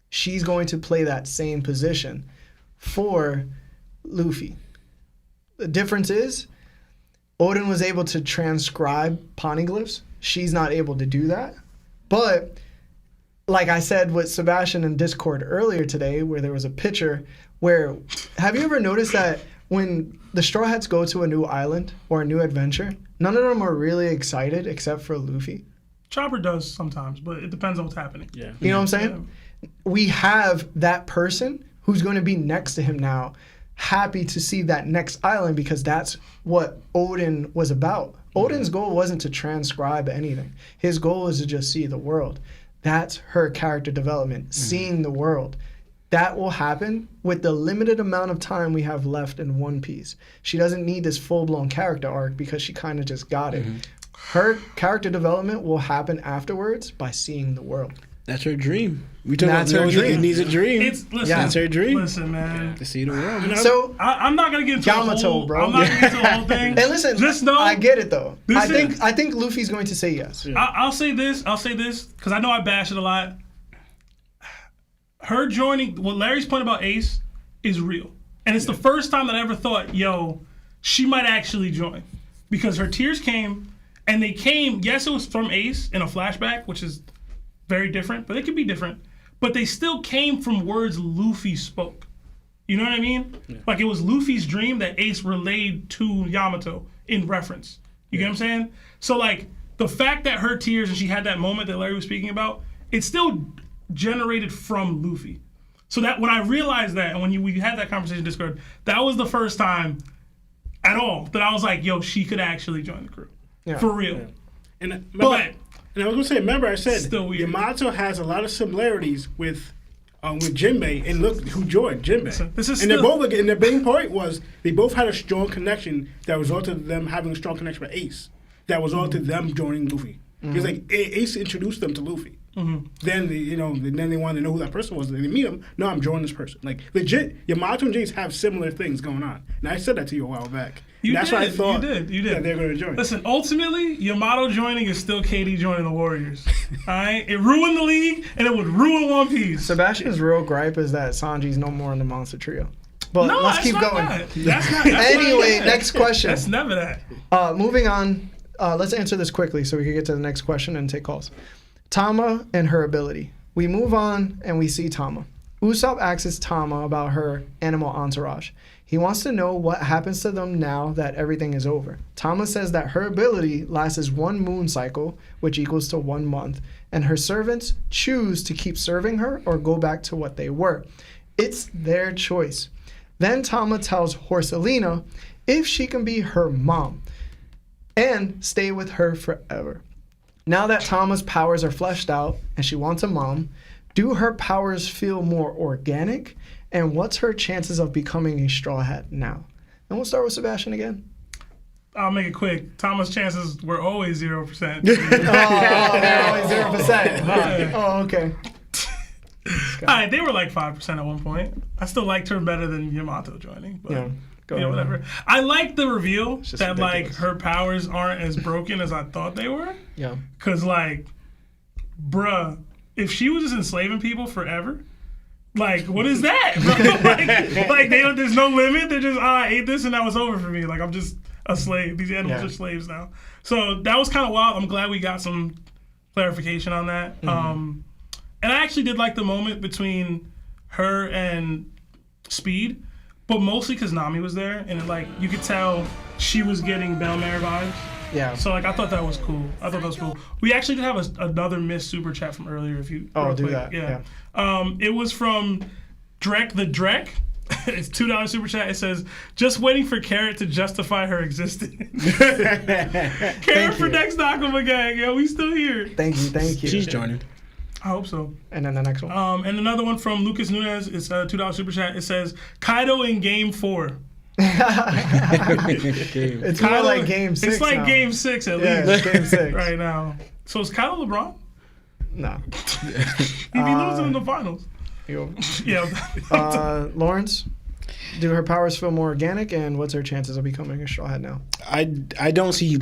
She's going to play that same position for Luffy. The difference is Oden was able to transcribe poneglyphs. She's not able to do that. But like I said with Sebastian in Discord earlier today, where there was a picture where, have you ever noticed that when the Straw Hats go to a new island or a new adventure, none of them are really excited except for Luffy? Chopper does sometimes, but it depends on what's happening. Yeah. You know what I'm saying? Yeah. We have that person who's going to be next to him now, happy to see that next island, because that's what Oden was about. Oden's goal wasn't to transcribe anything. His goal was to just see the world. That's her character development, seeing the world. That will happen with the limited amount of time we have left in One Piece. She doesn't need this full-blown character arc because she kind of just got it. Her character development will happen afterwards by seeing the world. That's her dream. We talk That's about her dream. It needs a dream. Listen, That's her dream. Listen, man. To see the world. So, I'm not gonna get into Yamato, the whole, bro. I'm not gonna get into the whole thing. and listen, just know, I get it though. This is- I think Luffy's going to say yes. I'll say this because I know I bash it a lot. Her joining, what Larry's point about Ace is real, and it's the first time that I ever thought, she might actually join, because her tears came, and they came. Yes, it was from Ace in a flashback, which is very different, but it could be different. But they still came from words Luffy spoke. You know what I mean? Yeah. Like, it was Luffy's dream that Ace relayed to Yamato in reference. You get what I'm saying? So, like, the fact that her tears and she had that moment that Larry was speaking about, it's still generated from Luffy. So that when I realized that, and when we had that conversation in Discord, that was the first time at all that I was like, she could actually join the crew. Yeah. For real. Yeah. And I was gonna say, remember I said Yamato has a lot of similarities with Jinbei, and look who joined Jinbei. They're both, and their main point was they both had a strong connection that resulted in them having a strong connection with Ace. That was all to them joining Luffy. It's like Ace introduced them to Luffy. Then they wanted to know who that person was. They meet him. No, I'm joining this person. Like, legit, Yamato and Jace have similar things going on. And I said that to you a while back. That's what I thought. You did. That they're going to join. Listen, ultimately, Yamato joining is still KD joining the Warriors. All right, it ruined the league, and it would ruin One Piece. Sebastian's real gripe is that Sanji's no more in the Monster Trio. But let's keep going. That's not anyway, next question. That's never that. Moving on. Let's answer this quickly so we can get to the next question and take calls. Tama and her ability. We move on and we see Tama. Usopp asks Tama about her animal entourage. He wants to know what happens to them now that everything is over. Tama says that her ability lasts 1 moon cycle, which equals to 1 month, and her servants choose to keep serving her or go back to what they were. It's their choice. Then Tama tells Horselina if she can be her mom and stay with her forever. Now that Tama's powers are fleshed out and she wants a mom, do her powers feel more organic? And what's her chances of becoming a Straw Hat now? And we'll start with Sebastian again. I'll make it quick. Tama's chances were always 0%. They're always 0%. Oh, okay. All right, they were like 5% at one point. I still liked her better than Yamato joining. But whatever. I like the reveal that ridiculous. Like her powers aren't as broken as I thought they were. Yeah. Cause like, bruh, if she was just enslaving people forever, Like, what is that, bro? like there's no limit. They're just, I ate this and that was over for me. Like, I'm just a slave. These animals are slaves now. So that was kind of wild. I'm glad we got some clarification on that. And I actually did like the moment between her and Speed, but mostly because Nami was there, and you could tell she was getting Bell-mare vibes. Yeah. So I thought that was cool. We actually did have another missed super chat from earlier. If you do that. Yeah. It was from Drek the Drek. It's $2 super chat. It says, "Just waiting for Carrot to justify her existence." Carrot for next Nakama gang. Yo, we still here. Thank you. She's joining. I hope so. And then the next one. And another one from Lucas Nunez. It's a $2 super chat. It says, "Kaido in Game 4." It's more like Game 6. It's like now. Game 6 at Yeah, least. it's Game 6 right now. So is Kaido LeBron? No. He'd be losing in the finals. Yeah. Lawrence, do her powers feel more organic, and what's her chances of becoming a Straw Hat now? I don't see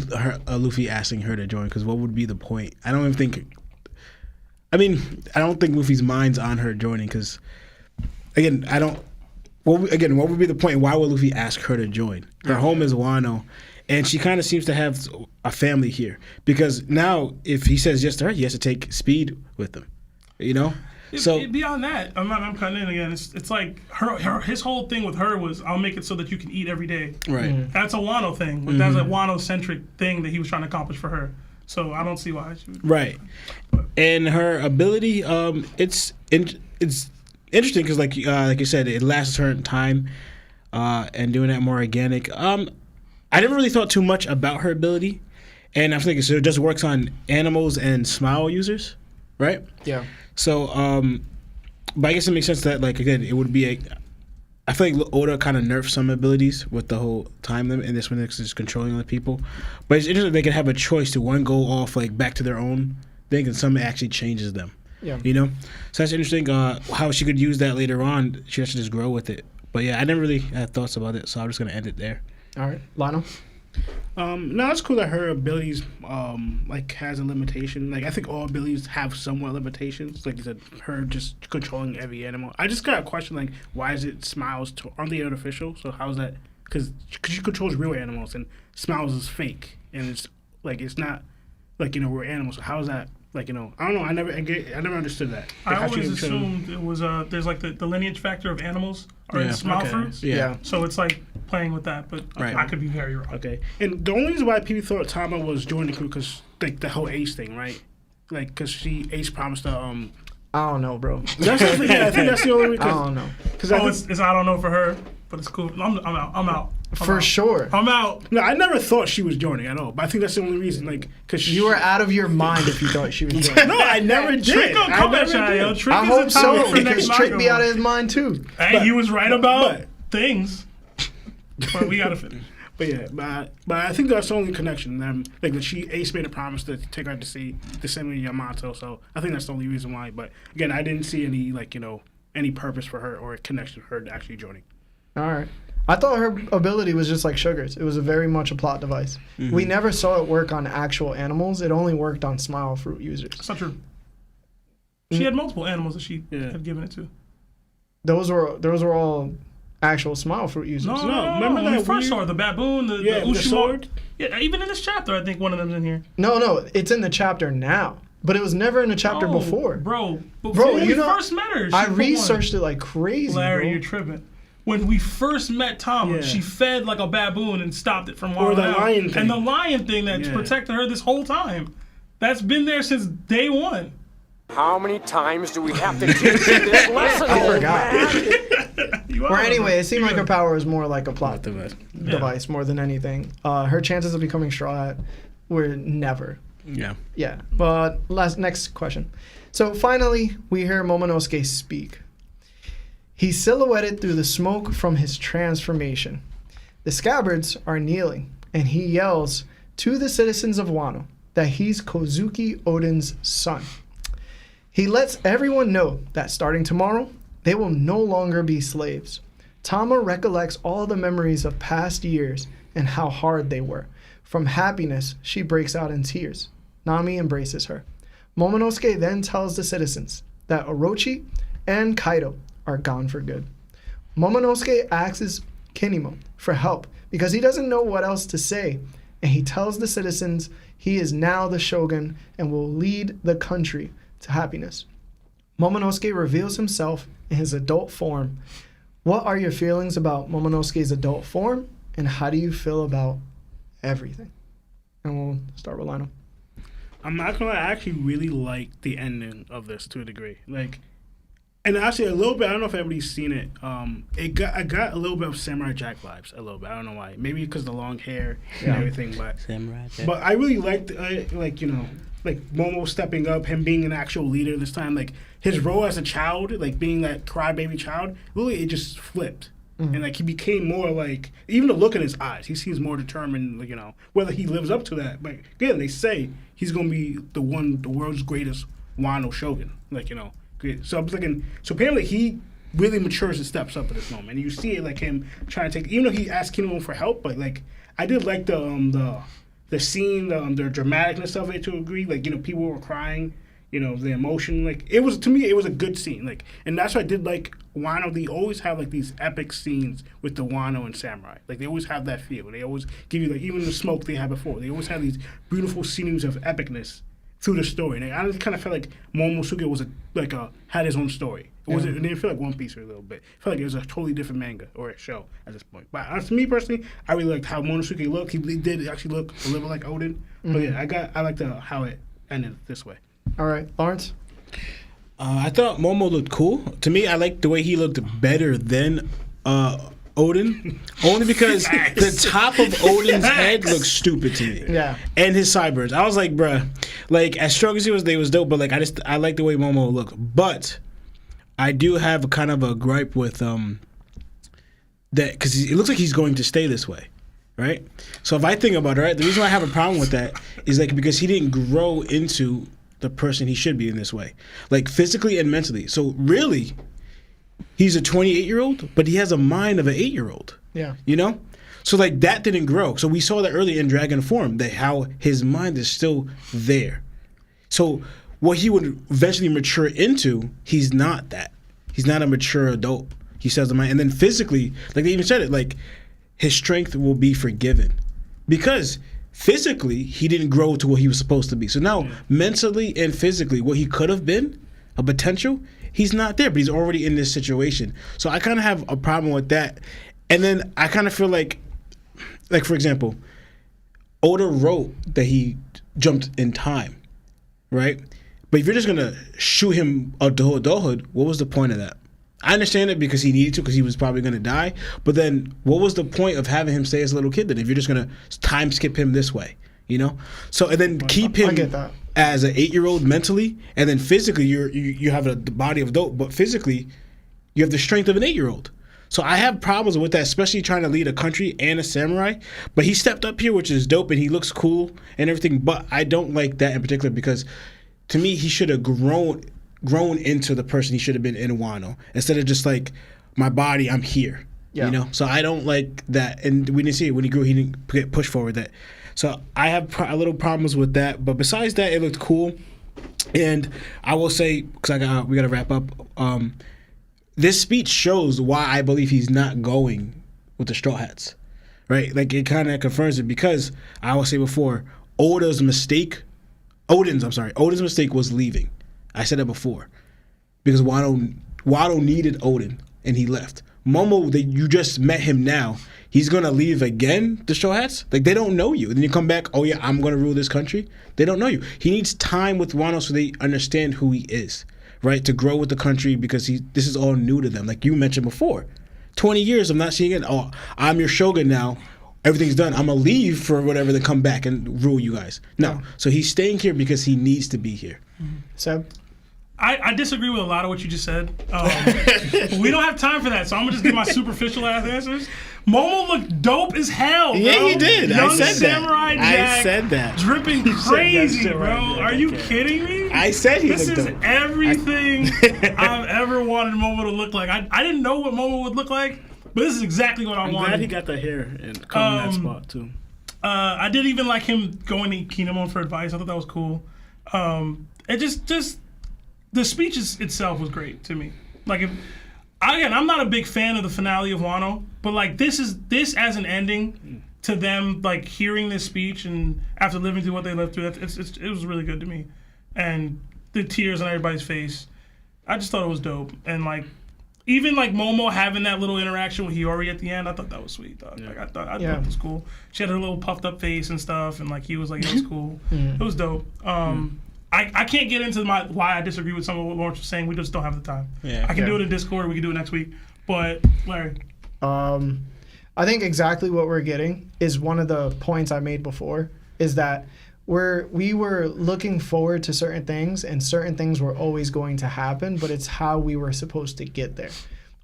Luffy asking her to join, because what would be the point? I don't think Luffy's mind's on her joining, because what would be the point? Why would Luffy ask her to join? Her home is Wano, and she kind of seems to have a family here, because now if he says yes to her, he has to take Speed with him, So beyond that, I'm cutting in again. It's like his whole thing with her was, I'll make it so that you can eat every day. Right. Mm-hmm. That's a Wano thing. That's a Wano-centric thing that he was trying to accomplish for her. So I don't see why she would. Right. And her ability, it's interesting because like you said, it lasts a certain time, and doing that more organic. I never really thought too much about her ability, and I think it just works on animals and smile users, right? Yeah. So, but I guess it makes sense that, like, again, it would be I feel like Oda kind of nerfed some abilities with the whole time limit, and this one is just controlling other people. But it's interesting they can have a choice to one go off, like, back to their own thing, and some actually changes them. Yeah. So that's interesting how she could use that later on. She has to just grow with it. But yeah, I never really had thoughts about it, so I'm just going to end it there. All right. Lionel? No, it's cool that her abilities has a limitation. Like, I think all abilities have somewhat limitations. Like you said, her just controlling every animal. I just got a question, like, why is it Smiles? Aren't they artificial? So how's that? Because she controls real animals, and Smiles is fake, and it's not real animals. So how's that? I don't know. I never understood that. I always assumed it was there's like the lineage factor of animals are in smile fruits. Yeah. So it's like playing with that, but I could be very wrong. Okay. And the only reason why people thought Tama was joining the crew because the whole Ace thing, right? Like, because Ace promised to I don't know, bro. That's I think that's the only reason. I don't know. It's I don't know for her, but it's cool. I'm out. For sure. I'm out. No, I never thought she was joining at all. But I think that's the only reason. Like, because You were out of your mind if you thought she was joining. No, I never did. Trick gonna come at y'all, yo. Trick I is hope a so, topic for because next Trick be Nakama. out of his mind, too. Hey, he was right about but- things. But we gotta finish. But yeah, but I think that's the only connection. Like that Ace made a promise to take her to see the same Yamato. So I think that's the only reason why. But again, I didn't see any any purpose for her or a connection for her to actually joining. All right. I thought her ability was just like Sugar's. It was very much a plot device. Mm-hmm. We never saw it work on actual animals. It only worked on smile fruit users. That's not true. She had multiple animals that she had given it to. Those were all actual smile fruit users. No, remember when we that first saw weird- her, the baboon, the with Ushima. the sword? Yeah, even in this chapter, I think one of them's in here. No, it's in the chapter now. But it was never in the chapter before. Bro, you when we know, first met her, she I put researched it like crazy, Larry, bro. you're tripping. When we first met Tama, Yeah. she fed like a baboon and stopped it from Or walking the out. lion thing. And the lion thing that Yeah. protected her this whole time. That's been there since day one. How many times do we have to teach you this lesson? I forgot. You Or are, anyway, bro. it seemed like her power was more like a plot Device. device more than anything. Her chances of becoming Straw Hat were never. Yeah. Yeah. But next question. So finally, we hear Momonosuke speak. He's silhouetted through the smoke from his transformation. The scabbards are kneeling, and he yells to the citizens of Wano that he's Kozuki Oden's son. He lets everyone know that starting tomorrow, they will no longer be slaves. Tama recollects all the memories of past years and how hard they were. From happiness, she breaks out in tears. Nami embraces her. Momonosuke then tells the citizens that Orochi and Kaido are gone for good. Momonosuke asks Kinemo for help because he doesn't know what else to say, and he tells the citizens he is now the shogun and will lead the country to happiness. Momonosuke reveals himself in his adult form. What are your feelings about Momonosuke's adult form, and how do you feel about everything? And we'll start with Lionel. I'm not gonna lie, I actually really like the ending of this to a degree. And actually a little bit, I don't know if everybody's seen it. I got a little bit of Samurai Jack vibes, a little bit. I don't know why. Maybe because the long hair and everything, but Samurai Jack. But I really liked, Momo stepping up, him being an actual leader this time. Like his role as a child, like being that crybaby child, really it just flipped. And he became more like, even the look in his eyes, he seems more determined, whether he lives up to that. But again, they say he's going to be the world's greatest Wano shogun. So I'm thinking, so apparently he really matures and steps up at this moment. And you see it him trying to take, even though he asked Kinemo for help, but I did like the scene, the dramaticness of it to a degree. People were crying, the emotion. It was, to me, it was a good scene. And that's why I did like Wano. They always have these epic scenes with the Wano and samurai. They always have that feel. They always give you even the smoke they had before. They always have these beautiful scenes of epicness through the story. And I kind of felt like Momonosuke was had his own story. It didn't feel like One Piece for a little bit. It felt like it was a totally different manga or a show at this point. But to me personally, I really liked how Momonosuke looked. He did actually look a little like Odin. But yeah, I liked how it ended this way. All right, Lawrence? I thought Momo looked cool. To me, I liked the way he looked better than Odin, only because the top of Odin's head looks stupid to me. Yeah. And his sideburns. I was like, bruh, as strong as he was, they was dope, but I like the way Momo looked. But I do have kind of a gripe with that, because it looks like he's going to stay this way, right? So if I think about it, right, the reason why I have a problem with that is because he didn't grow into the person he should be in this way, physically and mentally. So really, he's a 28-year-old, but he has a mind of an 8-year-old. Yeah. So that didn't grow. So we saw that earlier in Dragon form, that how his mind is still there. So what he would eventually mature into, he's not that. He's not a mature adult. He says the mind, and then physically, they even said it, his strength will be forgiven, because physically he didn't grow to what he was supposed to be. So now mentally and physically, what he could have been, a potential, he's not there, but he's already in this situation. So I kind of have a problem with that. And then I kind of feel like for example, Oda wrote that he jumped in time, right? But if you're just gonna shoot him adulthood, what was the point of that? I understand it because he needed to, because he was probably gonna die. But then, what was the point of having him stay as a little kid then? If you're just gonna time skip him this way, So and then keep him as an 8-year-old mentally, and then physically you have the body of adult, but physically you have the strength of an 8-year-old. So I have problems with that, especially trying to lead a country and a samurai. But he stepped up here, which is dope, and he looks cool and everything. But I don't like that in particular, because to me he should have grown into the person he should have been in Wano, instead of just my body, I'm here. Yeah. So I don't like that, and we didn't see it when he grew. He didn't get pushed forward that. So I have a little problems with that. But besides that, it looked cool. And I will say, because we got to wrap up. This speech shows why I believe he's not going with the Straw Hats, right? It kind of confirms it, because I will say before, Odin's mistake was leaving. I said that before, because Wano needed Odin and he left. Momo, you just met him now. He's gonna leave again. The Straw Hats, they don't know you. And then you come back. Oh yeah, I'm gonna rule this country. They don't know you. He needs time with Wano so they understand who he is, right? To grow with the country, because this is all new to them. Like you mentioned before, 20 years of not seeing it. Oh, I'm your shogun now. Everything's done. I'm gonna leave for whatever, then come back and rule you guys. No. So he's staying here because he needs to be here. So I disagree with a lot of what you just said. We don't have time for that, so I'm gonna just give my superficial ass answers. Momo looked dope as hell, bro. Yeah, he did. Young I said Samurai that. Jack, I said that. Dripping crazy, bro. Are you kidding me? I said he This looked is dope. everything I've ever wanted Momo to look like. I didn't know what Momo would look like, but this is exactly what I I'm wanted. glad he got the hair and coming in that spot too. I did even like him going to Kinemon for advice. I thought that was cool. It just the speech itself was great to me. Like, I'm not a big fan of the finale of Wano, but like this as an ending to them, like hearing this speech and after living through what they lived through, it was really good to me, and the tears on everybody's face, I just thought it was dope, and like even like Momo having that little interaction with Hiyori at the end, I thought that was sweet, dog. Like I thought it was cool. She had her little puffed up face and stuff, and like he was like, it was cool. It was dope. I can't get into why I disagree with some of what Lawrence was saying. We just don't have the time. Yeah. I can do it in Discord. We can do it next week. But Larry, I think exactly what we're getting is one of the points I made before. Is that we were looking forward to certain things, and certain things were always going to happen, but it's how we were supposed to get there.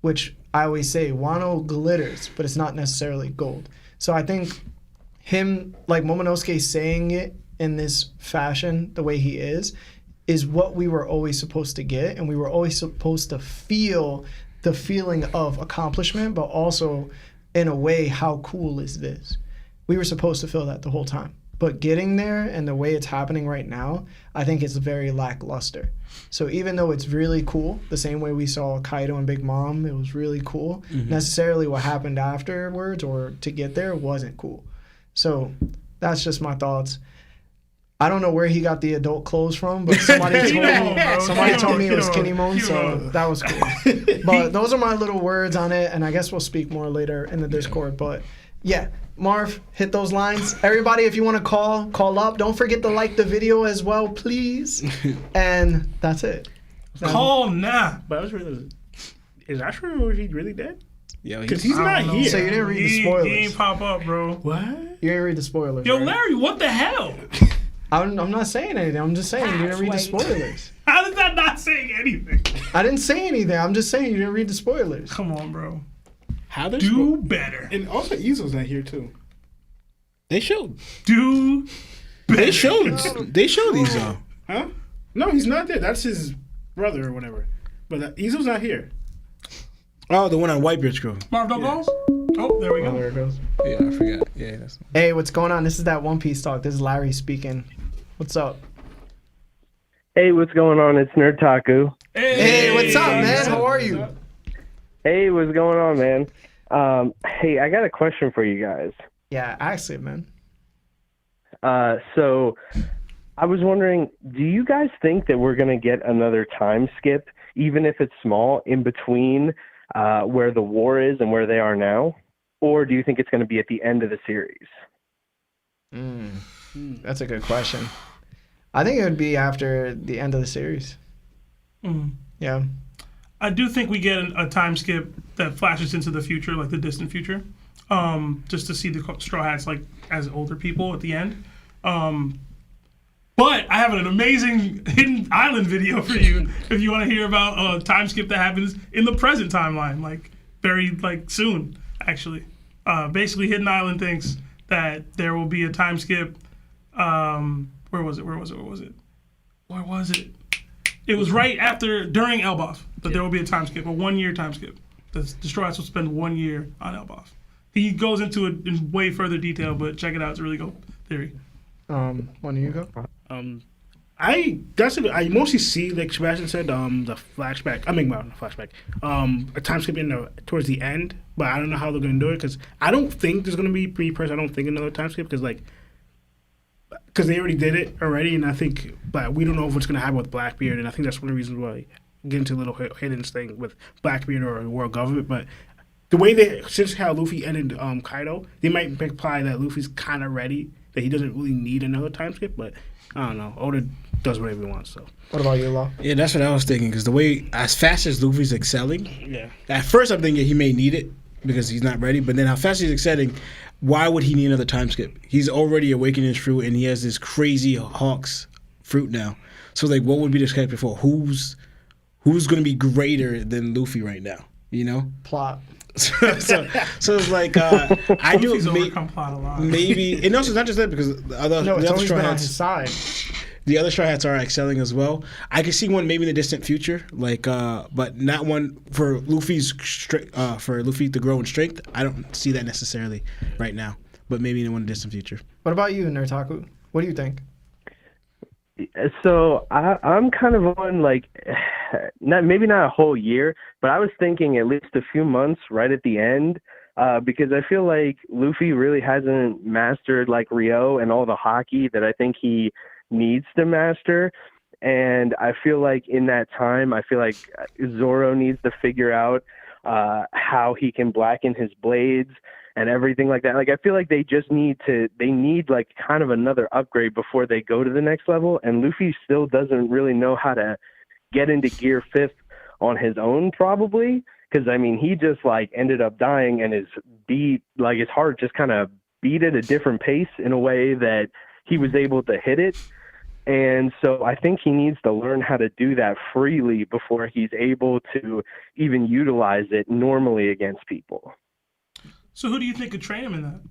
Which I always say, Wano glitters, but it's not necessarily gold. So I think him, like Momonosuke saying it in this fashion, the way he is what we were always supposed to get, and we were always supposed to feel the feeling of accomplishment, but also in a way, how cool is this? We were supposed to feel that the whole time. But getting there and the way it's happening right now, I think it's very lackluster. So even though it's really cool, the same way we saw Kaido and Big Mom, it was really cool, necessarily what happened afterwards or to get there wasn't cool. So that's just my thoughts. I don't know where he got the adult clothes from, but somebody told me it was Kinemon, so that was cool. But those are my little words on it, and I guess we'll speak more later in the Discord. But yeah, Marv, hit those lines. Everybody, if you want to call up. Don't forget to like the video as well, please. And that's it. Call now. But I was really, is Ashura really dead? Yeah, because he's not here. So you didn't read the spoilers. He ain't pop up, bro. What? You didn't read the spoilers. Yo, right? Larry, what the hell? I'm not saying anything. I'm just saying you didn't read the spoilers. How is that not saying anything? I didn't say anything. I'm just saying you didn't read the spoilers. Come on, bro. How they do better. And also, Izo's not here too. They showed. Do better. They showed Izo. Huh? No, he's not there. That's his brother or whatever. But Izo's not here. Oh, the one on Whitebeard's crew. Marv, don't go. Oh, there we go. Oh, there it goes. Yeah, I forgot. Yeah, that's. Hey, what's going on? This is that One Piece talk. This is Larry speaking. What's up? Hey, what's going on? It's Nerdtaku. Hey, what's up, man? How are you? Hey, what's going on, man? Hey, I got a question for you guys. Yeah, ask it, man. So I was wondering, do you guys think that we're going to get another time skip, even if it's small, in between where the war is and where they are now? Or do you think it's going to be at the end of the series? That's a good question. I think it would be after the end of the series. Yeah. I do think we get a time skip that flashes into the future, like the distant future, just to see the Straw Hats like as older people at the end. But I have an amazing Hidden Island video for you if you want to hear about a time skip that happens in the present timeline, like very like soon, actually. Basically, Hidden Island thinks that there will be a time skip. Where was it? It was right during Elbaf, but there will be a time skip, a 1 year time skip. The Straw Hats will spend 1 year on Elbaf. He goes into it in way further detail, but check it out. It's a really good theory. When do you go? I mostly see, like Sebastian said, the flashback. I mean, well, not flashback. A time skip towards the end, but I don't know how they're gonna do it because I don't think there's gonna be I don't think another time skip because they already did it already, and I think, but we don't know what's gonna happen with Blackbeard, and I think that's one of the reasons why get into a little hidden thing with Blackbeard or the world government, but. The way since how Luffy ended Kaido, they might imply that Luffy's kind of ready, that he doesn't really need another time skip, but I don't know. Oda does whatever he wants, so. What about you, Law? Yeah, that's what I was thinking, because the way, as fast as Luffy's excelling, at first I'm thinking he may need it because he's not ready, but then how fast he's excelling, why would he need another time skip? He's already awakening his fruit, and he has this crazy Hawks fruit now. So, like, what would be the skip before? Who's going to be greater than Luffy right now, you know? Plot. So it's like I knew maybe, and also it's not just that because the other Straw Hats, his side. The other Straw Hats are excelling as well. I could see one maybe in the distant future, like but not one for Luffy's for Luffy to grow in strength. I don't see that necessarily right now, but maybe in one distant future. What about you, Nerdtaku? What do you think? So I'm kind of on like maybe not a whole year, but I was thinking at least a few months right at the end, because I feel like Luffy really hasn't mastered like Ryo and all the hockey that I think he needs to master. And I feel like in that time, I feel like Zoro needs to figure out how he can blacken his blades and everything like that. Like, I feel like they need like kind of another upgrade before they go to the next level. And Luffy still doesn't really know how to get into gear 5th on his own, probably. Because, I mean, he just like ended up dying, and his heart just kind of beat at a different pace in a way that he was able to hit it. And so I think he needs to learn how to do that freely before he's able to even utilize it normally against people. So who do you think could train him in that?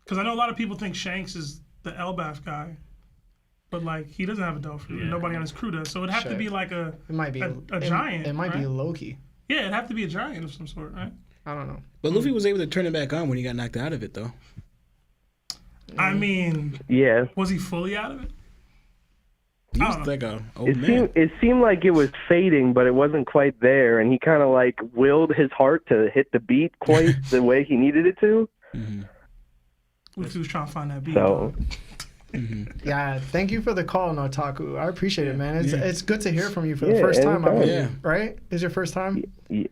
Because I know a lot of people think Shanks is the Elbaf guy, but like he doesn't have a Dofus. Yeah. Nobody on his crew does. So it'd have to be like a giant. It might be Loki. Yeah, it'd have to be a giant of some sort, right? I don't know. But Luffy was able to turn it back on when he got knocked out of it, though. I mean, yeah. Was he fully out of it? He was like a old man. It seemed like it was fading, but it wasn't quite there, and he kind of like willed his heart to hit the beat quite the way he needed it to. Mm-hmm. Luffy was trying to find that beat. So, yeah, thank you for the call, Nerdtaku. I appreciate it, man. It's good to hear from you for the first time. Right? Is your first time? Yeah.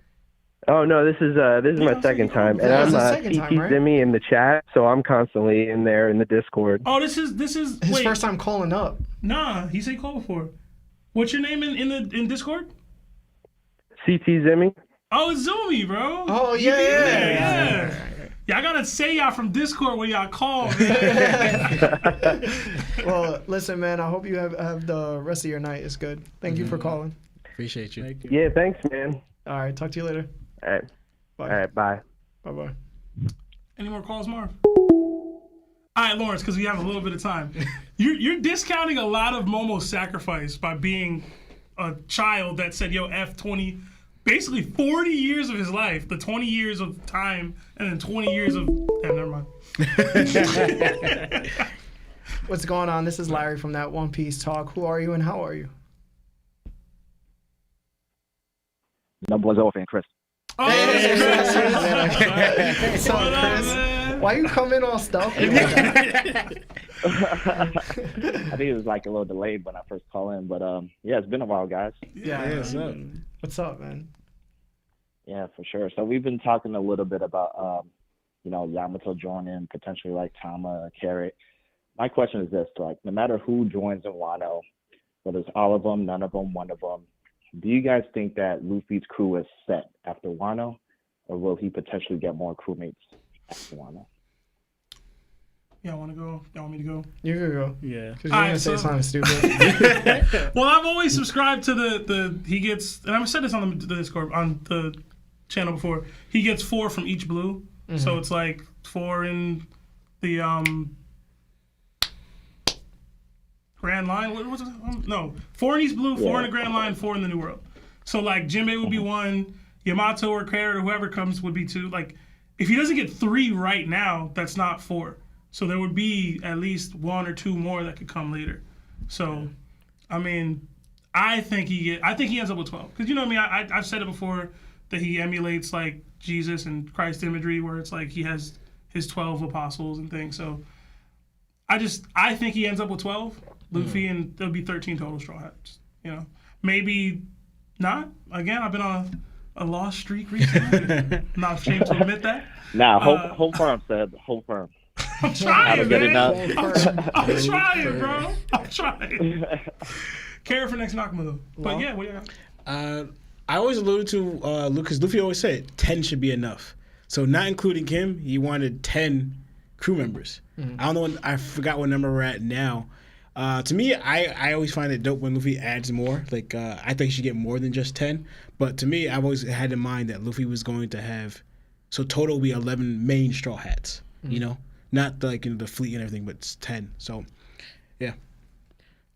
Oh no, this is my second time, and I'm CT Zimmy in the chat, so I'm constantly in there in the Discord. Oh, this is his first time calling up. Nah, he said call before. What's your name in Discord? CT Zimmy. Oh, it's Zoomy, bro. Oh yeah. Y'all gotta say y'all from Discord when y'all call, man. Well, listen, man. I hope you have the rest of your night is good. Thank you for calling. Appreciate you. Yeah, thanks, man. All right, talk to you later. All right. Bye. All right, bye. Bye-bye. Any more calls, Marv? All right, Lawrence, because we have a little bit of time. You're discounting a lot of Momo's sacrifice by being a child that said, yo, F 20, basically 40 years of his life, the 20 years of time, and then 20 years of... Damn, never mind. What's going on? This is Larry from That One Piece Talk. Who are you and how are you? Number one's over, Chris. Oh, Hey, Chris. What's up, Chris? Why you come in all stuffy? I think it was like a little delayed when I first called in, but yeah, it's been a while, guys. What's up, man? Yeah, for sure. So we've been talking a little bit about Yamato joining, potentially like Tama, Carrot. My question is this: like, no matter who joins in Wano, whether it's all of them, none of them, one of them, do you guys think that Luffy's crew is set after Wano, or will he potentially get more crewmates after Wano? Y'all want to go? Y'all want me to go? You can go. Yeah. Because you're going to say something stupid. Well, I've always subscribed to the he gets, and I've said this on the Discord, on the channel before, he gets 4 from each blue. Mm-hmm. So it's like 4 in the Grand Line. What was it? No, 4 in East Blue, 4 in the Grand Line, 4 in the New World. So like Jinbei would be 1, Yamato or Carrot or whoever comes would be 2. Like if he doesn't get 3 right now, that's not 4. So there would be at least 1 or 2 more that could come later. So, I mean, I think he ends up with 12. Because you know what I mean? I've said it before that he emulates like Jesus and Christ imagery, where it's like he has his 12 apostles and things. So I think he ends up with 12. Luffy, and there'll be 13 total Straw Hats. You know, maybe not. Again, I've been on a lost streak recently. I'm not ashamed to admit that. Nah, hold firm, said. Hold firm. I'm trying, man. I'm trying, bro. I'm trying. Care for next Nakama, though. But yeah, what do you got? I always alluded to because Luffy always said 10 should be enough. So not including him, he wanted 10 crew members. Mm-hmm. I don't know. I forgot what number we're at now. To me, I always find it dope when Luffy adds more. Like, I think he should get more than just 10. But to me, I've always had in mind that Luffy was going to have, so total will be 11 main Straw Hats, you know? Not like the fleet and everything, but it's 10. So, yeah.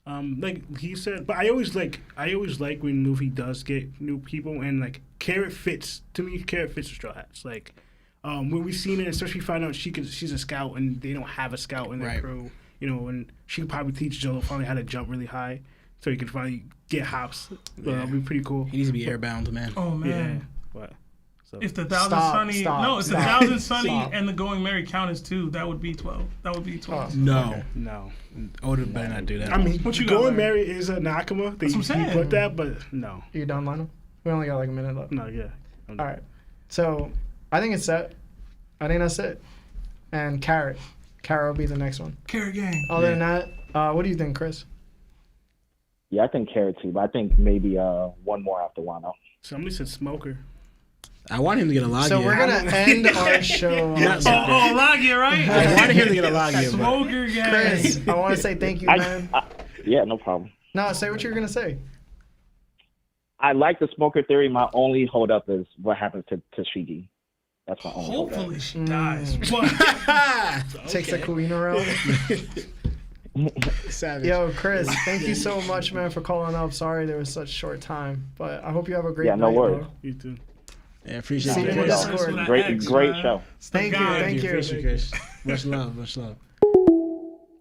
Like he said, but I always like when Luffy does get new people, and like Carrot fits the Straw Hats. Like, when we've seen it, especially find out she's a scout and they don't have a scout in their crew. You know, and she could probably teach Zoro finally how to jump really high. so he can finally get hops. That'll be pretty cool. He needs to be airbound, man. Oh man. Yeah. What? So If the Thousand Stop, Sunny, stop, no, if the stop. Thousand Sunny Stop. and the Going Merry count as 2, that would be 12. That would be 12. No. no. Oda better not do that. I mean, What you got, Going Larry? Mary is a Nakama. They That's what I'm he saying. put that, but no. You done, Lionel? We only got like a minute left. No, yeah. All right. So I think it's set. I think that's it. And Carrot. Carrot will be the next one. Carrot Gang. Other than that, what do you think, Chris? Yeah, I think Carrot too, but I think maybe one more after Wano. Somebody said Smoker. I want him to get a log. So we're gonna end our show. Yeah. Oh, Lagia, right? I wanted him to get a log in, but Smoker Gang. Chris, I want to say thank you, man. Yeah, no problem. No, say what you're gonna say. I like the Smoker theory. My only hold up is what happens to Shigi. That's my only hold up. Hopefully she dies. Takes the queen around. savage. Yo, Chris, thank you so much, man, for calling up. Sorry there was such short time, but I hope you have a great Yeah, no night, worries. bro. You too. Yeah, appreciate See you in it. the Discord. Great show. Thank you, guy. thank you. Appreciate you, Chris. Much love, much love.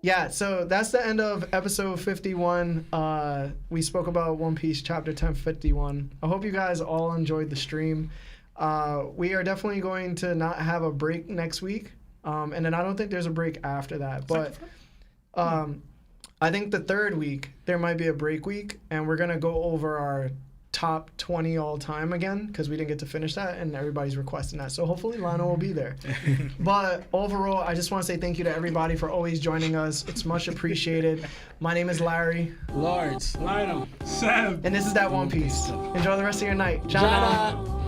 Yeah, so that's the end of episode 51. We spoke about One Piece chapter 1051. I hope you guys all enjoyed the stream. We are definitely going to not have a break next week. And then I don't think there's a break after that. But I think the third week, there might be a break week. And we're going to go over our top 20 all time again because we didn't get to finish that and everybody's requesting that. So hopefully Lionel will be there. But overall, I just want to say thank you to everybody for always joining us. It's much appreciated. My name is Larry. Lawrence, Lionel. Sam. And this is That One Piece. Enjoy the rest of your night. Ciao.